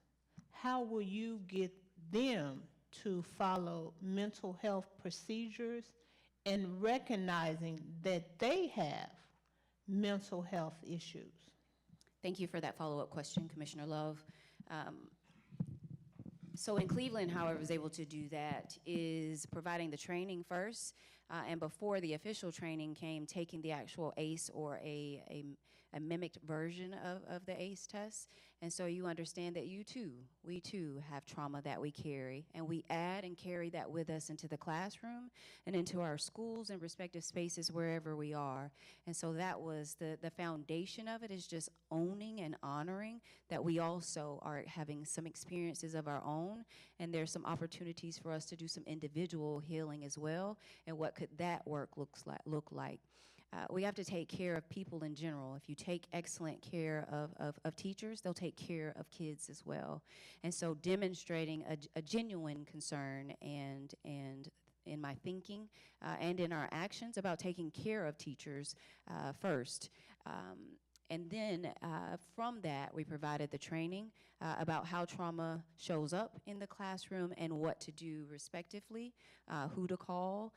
How will you get them to follow mental health procedures and recognizing that they have mental health issues? Thank you for that follow-up question, Commissioner Love. So in Cleveland, how I was able to do that is providing the training first, and before the official training came, taking the actual ACE or a mimicked version of the ACE test. And so you understand that we too have trauma that we carry, and we add and carry that with us into the classroom and into our schools and respective spaces wherever we are. And so that was the foundation of it, is just owning and honoring that we also are having some experiences of our own, and there's some opportunities for us to do some individual healing as well, and what could that work look like. We have to take care of people in general. If you take excellent care of teachers, they'll take care of kids as well. And so demonstrating a genuine concern and in my thinking and in our actions about taking care of teachers first. And then from that, we provided the training about how trauma shows up in the classroom and what to do respectively, who to call.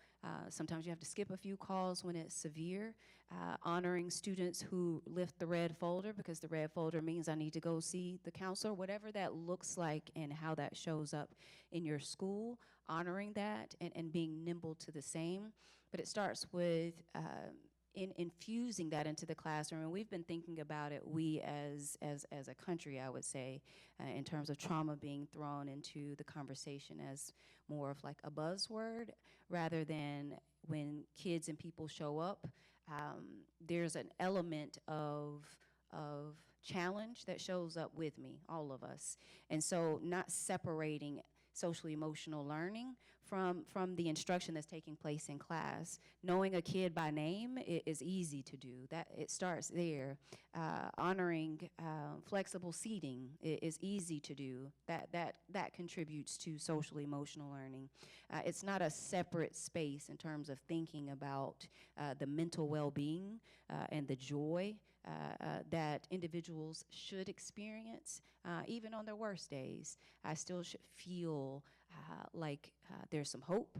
Sometimes you have to skip a few calls when it's severe, honoring students who lift the red folder, because the red folder means I need to go see the counselor, whatever that looks like and how that shows up in your school, honoring that and being nimble to the same. But it starts with in infusing that into the classroom, and we've been thinking about it, we as a country, I would say, in terms of trauma being thrown into the conversation as more of like a buzzword, rather than when kids and people show up, there's an element of challenge that shows up with me, all of us. And so not separating social emotional learning from the instruction that's taking place in class. Knowing a kid by name is easy to do. That it starts there. Honoring flexible seating is easy to do. That contributes to social emotional learning. It's not a separate space in terms of thinking about the mental well-being and the joy that individuals should experience, even on their worst days. I still should feel like there's some hope,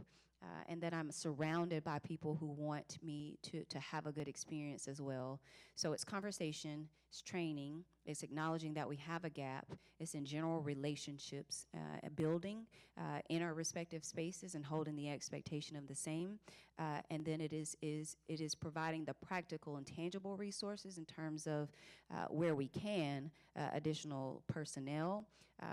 and that I'm surrounded by people who want me to have a good experience as well. So it's conversation, it's training, it's acknowledging that we have a gap, it's in general relationships, building in our respective spaces and holding the expectation of the same. And then it is providing the practical and tangible resources in terms of where we can, additional personnel.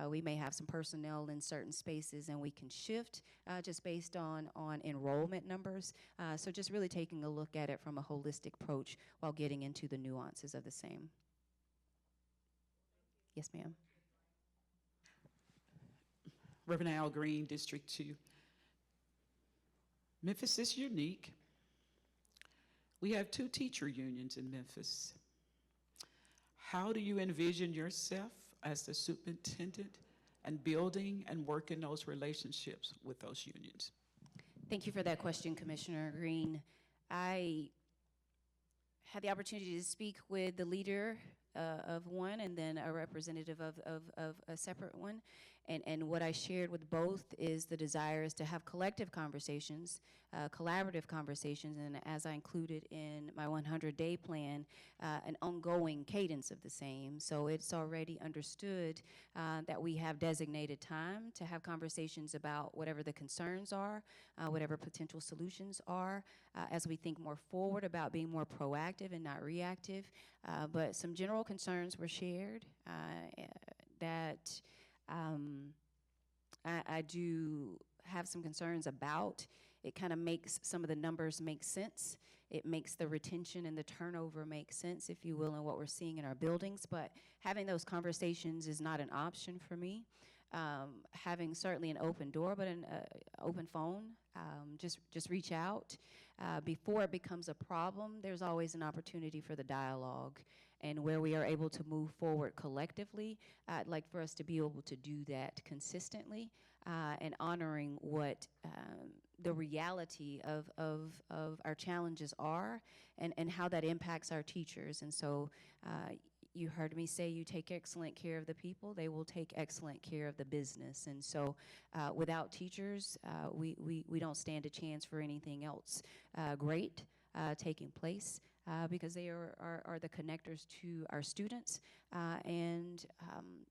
We may have some personnel in certain spaces and we can shift just based on enrollment numbers. So just really taking a look at it from a holistic approach while getting into the nuances of the same. Yes, ma'am. Reverend Al Green, District 2. Memphis is unique. We have 2 teacher unions in Memphis. How do you envision yourself as the superintendent and building and working those relationships with those unions? Thank you for that question, Commissioner Green. I had the opportunity to speak with the leader of one and then a representative of a separate one. And what I shared with both is the desire is to have collective conversations, collaborative conversations, and as I included in my 100-day plan, an ongoing cadence of the same. So it's already understood that we have designated time to have conversations about whatever the concerns are, whatever potential solutions are, as we think more forward about being more proactive and not reactive. But some general concerns were shared that I do have some concerns about. It kind of makes some of the numbers make sense. It makes the retention and the turnover make sense, if you will, in what we're seeing in our buildings. But having those conversations is not an option for me. Having certainly an open door, but an open phone, just reach out. Before it becomes a problem, there's always an opportunity for the dialogue. And where we are able to move forward collectively, I'd like for us to be able to do that consistently and honoring what the reality of our challenges are and how that impacts our teachers. And so you heard me say you take excellent care of the people, they will take excellent care of the business. And so without teachers, we don't stand a chance for anything else great taking place. Because they are the connectors to our students and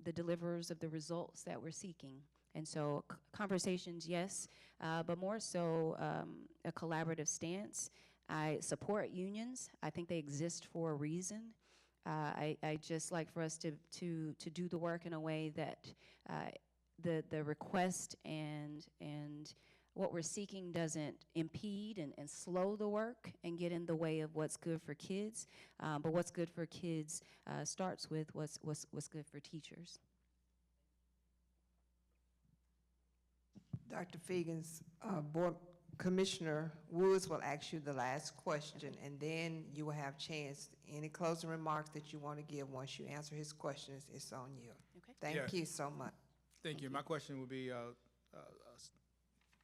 the deliverers of the results that we're seeking. And so conversations, yes, but more so a collaborative stance. I support unions. I think they exist for a reason. I just like for us to do the work in a way that the request and what we're seeking doesn't impede and slow the work and get in the way of what's good for kids. But what's good for kids starts with what's good for teachers. Dr. Feagins, Board Commissioner Woods will ask you the last question, and then you will have chance. Any closing remarks that you want to give once you answer his questions, it's on you. Okay. Thank you so much. Thank you. My question would be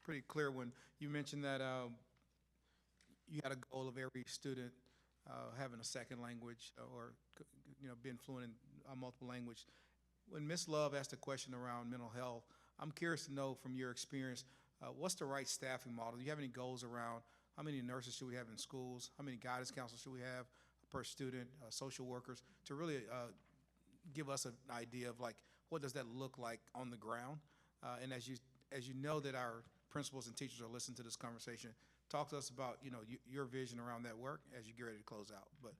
pretty clear when you mentioned that you had a goal of every student having a second language or being fluent in multiple language. When Ms. Love asked a question around mental health, I'm curious to know from your experience, what's the right staffing model? Do you have any goals around how many nurses should we have in schools? How many guidance counselors should we have per student, social workers, to really give us an idea of like, what does that look like on the ground? And as you know that our principals and teachers are listening to this conversation, talk to us about your vision around that work as you get ready to close out, but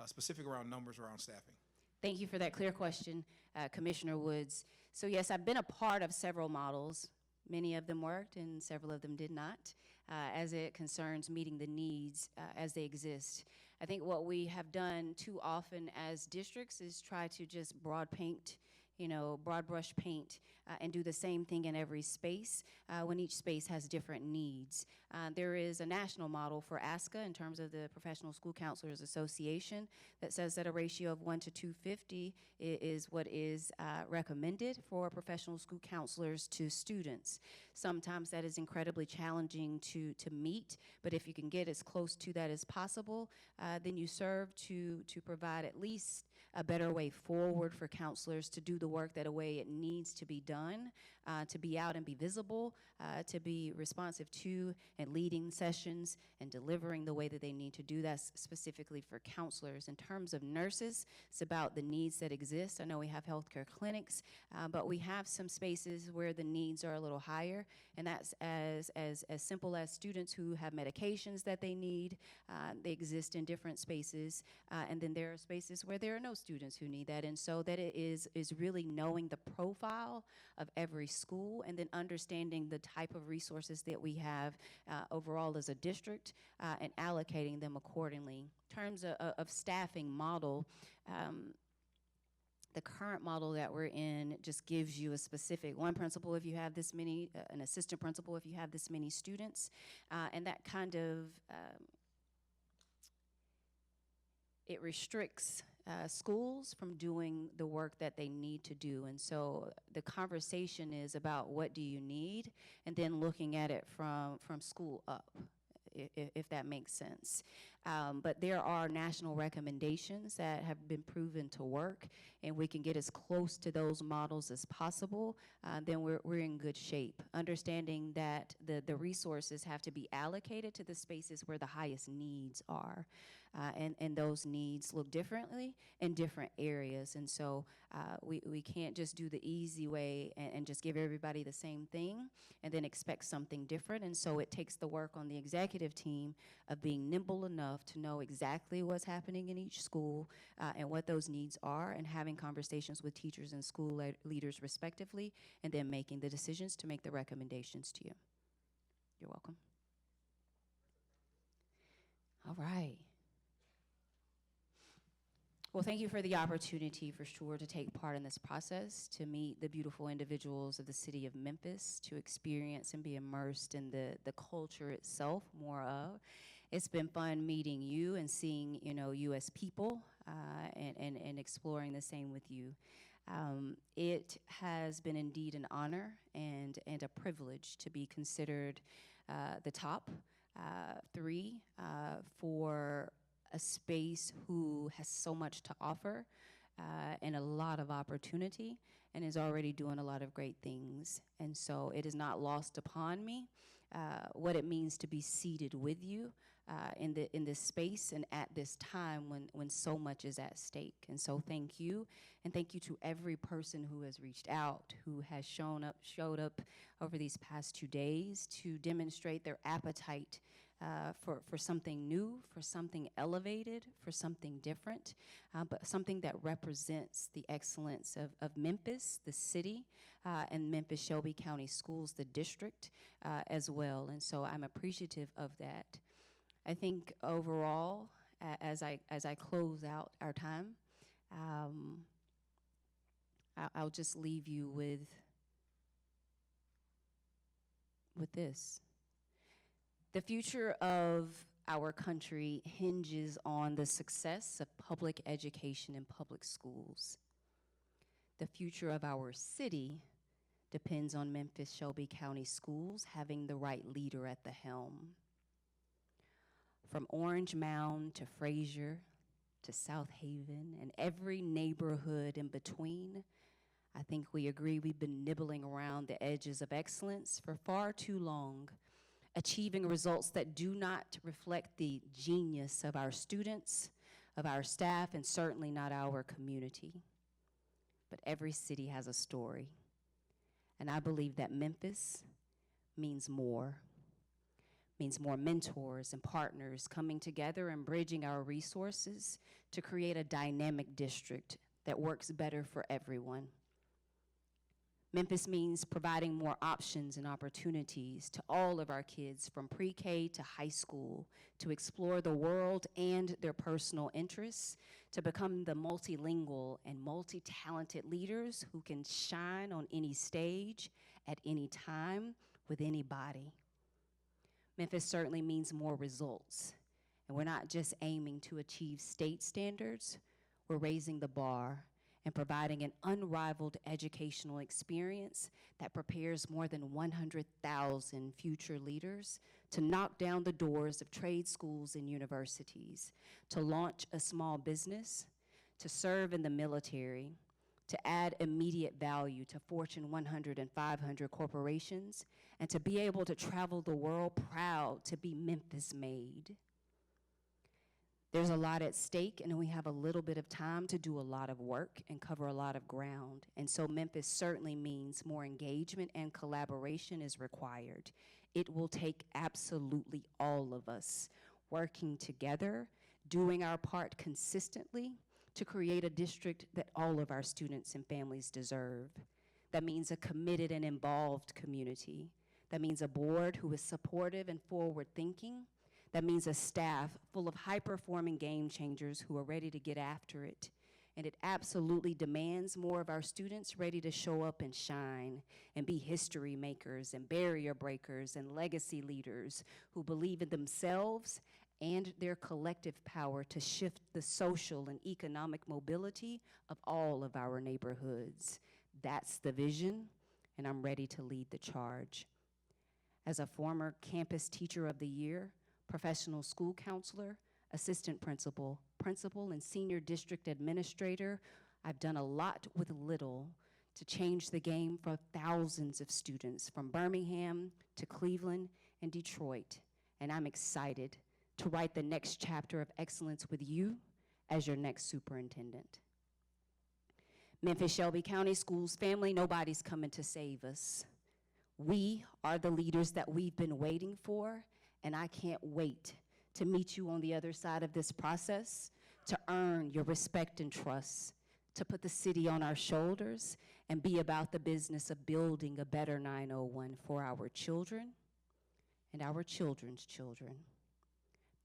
specific around numbers around staffing. Thank you for that clear question, Commissioner Woods. So yes, I've been a part of several models. Many of them worked and several of them did not, as it concerns meeting the needs as they exist. I think what we have done too often as districts is try to just broad brush paint and do the same thing in every space when each space has different needs. There is a national model for ASCA in terms of the Professional School Counselors Association that says that a ratio of 1 to 250 is what is recommended for professional school counselors to students. Sometimes that is incredibly challenging to meet, but if you can get as close to that as possible, then you serve to provide at least a better way forward for counselors to do the work that a way it needs to be done, to be out and be visible, to be responsive to and leading sessions and delivering the way that they need to do that specifically for counselors. In terms of nurses, it's about the needs that exist. I know we have healthcare clinics, but we have some spaces where the needs are a little higher, and that's as simple as students who have medications that they need. They exist in different spaces, and then there are spaces where there are no students who need that, and so that it is really knowing the profile of every school and then understanding the type of resources that we have overall as a district and allocating them accordingly. In terms of staffing model, the current model that we're in just gives you a specific one principal if you have this many, an assistant principal if you have this many students, and that kind of it restricts schools from doing the work that they need to do. And so the conversation is about what do you need, and then looking at it from school up, if that makes sense. But there are national recommendations that have been proven to work, and we can get as close to those models as possible, then we're in good shape. Understanding that the resources have to be allocated to the spaces where the highest needs are. And those needs look differently in different areas. And so we can't just do the easy way and just give everybody the same thing and then expect something different. And so it takes the work on the executive team of being nimble enough to know exactly what's happening in each school and what those needs are, and having conversations with teachers and school leaders respectively, and then making the decisions to make the recommendations to you. You're welcome. All right. Well, thank you for the opportunity, for sure, to take part in this process, to meet the beautiful individuals of the city of Memphis, to experience and be immersed in the culture itself more of. It's been fun meeting you and seeing, you as people and exploring the same with you. It has been indeed an honor and a privilege to be considered the top 3 for a space who has so much to offer and a lot of opportunity, and is already doing a lot of great things. And so it is not lost upon me what it means to be seated with you in this space and at this time when so much is at stake. And so thank you, and thank you to every person who has reached out, who has showed up over these past 2 days to demonstrate their appetite for something new, for something elevated, for something different, but something that represents the excellence of Memphis, the city, and Memphis-Shelby County Schools, the district, as well. And so I'm appreciative of that. I think overall, as I close out our time, I'll just leave you with this. The future of our country hinges on the success of public education in public schools. The future of our city depends on Memphis-Shelby County Schools having the right leader at the helm. From Orange Mound to Fraser to South Haven and every neighborhood in between, I think we agree we've been nibbling around the edges of excellence for far too long, achieving results that do not reflect the genius of our students, of our staff, and certainly not our community. But every city has a story, and I believe that Memphis means more mentors and partners coming together and bridging our resources to create a dynamic district that works better for everyone. Memphis means providing more options and opportunities to all of our kids from pre-K to high school to explore the world and their personal interests, to become the multilingual and multi-talented leaders who can shine on any stage at any time with anybody. Memphis certainly means more results, and we're not just aiming to achieve state standards, we're raising the bar and providing an unrivaled educational experience that prepares more than 100,000 future leaders to knock down the doors of trade schools and universities, to launch a small business, to serve in the military, to add immediate value to Fortune 100 and 500 corporations, and to be able to travel the world proud to be Memphis made. There's a lot at stake, and we have a little bit of time to do a lot of work and cover a lot of ground. And so Memphis certainly means more engagement and collaboration is required. It will take absolutely all of us working together, doing our part consistently to create a district that all of our students and families deserve. That means a committed and involved community. That means a board who is supportive and forward-thinking. That means a staff full of high-performing game changers who are ready to get after it. And it absolutely demands more of our students ready to show up and shine and be history makers and barrier breakers and legacy leaders who believe in themselves and their collective power to shift the social and economic mobility of all of our neighborhoods. That's the vision, and I'm ready to lead the charge. As a former Campus Teacher of the Year, professional school counselor, assistant principal, principal, and senior district administrator, I've done a lot with little to change the game for thousands of students from Birmingham to Cleveland and Detroit. And I'm excited to write the next chapter of excellence with you as your next superintendent. Memphis-Shelby County Schools family, nobody's coming to save us. We are the leaders that we've been waiting for, and I can't wait to meet you on the other side of this process, to earn your respect and trust, to put the city on our shoulders and be about the business of building a better 901 for our children and our children's children.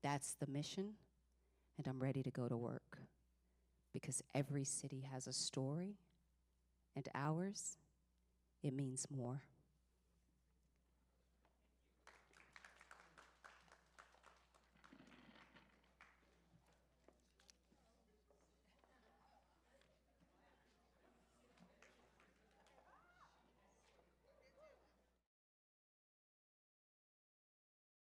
That's the mission, and I'm ready to go to work because every city has a story, and ours, it means more.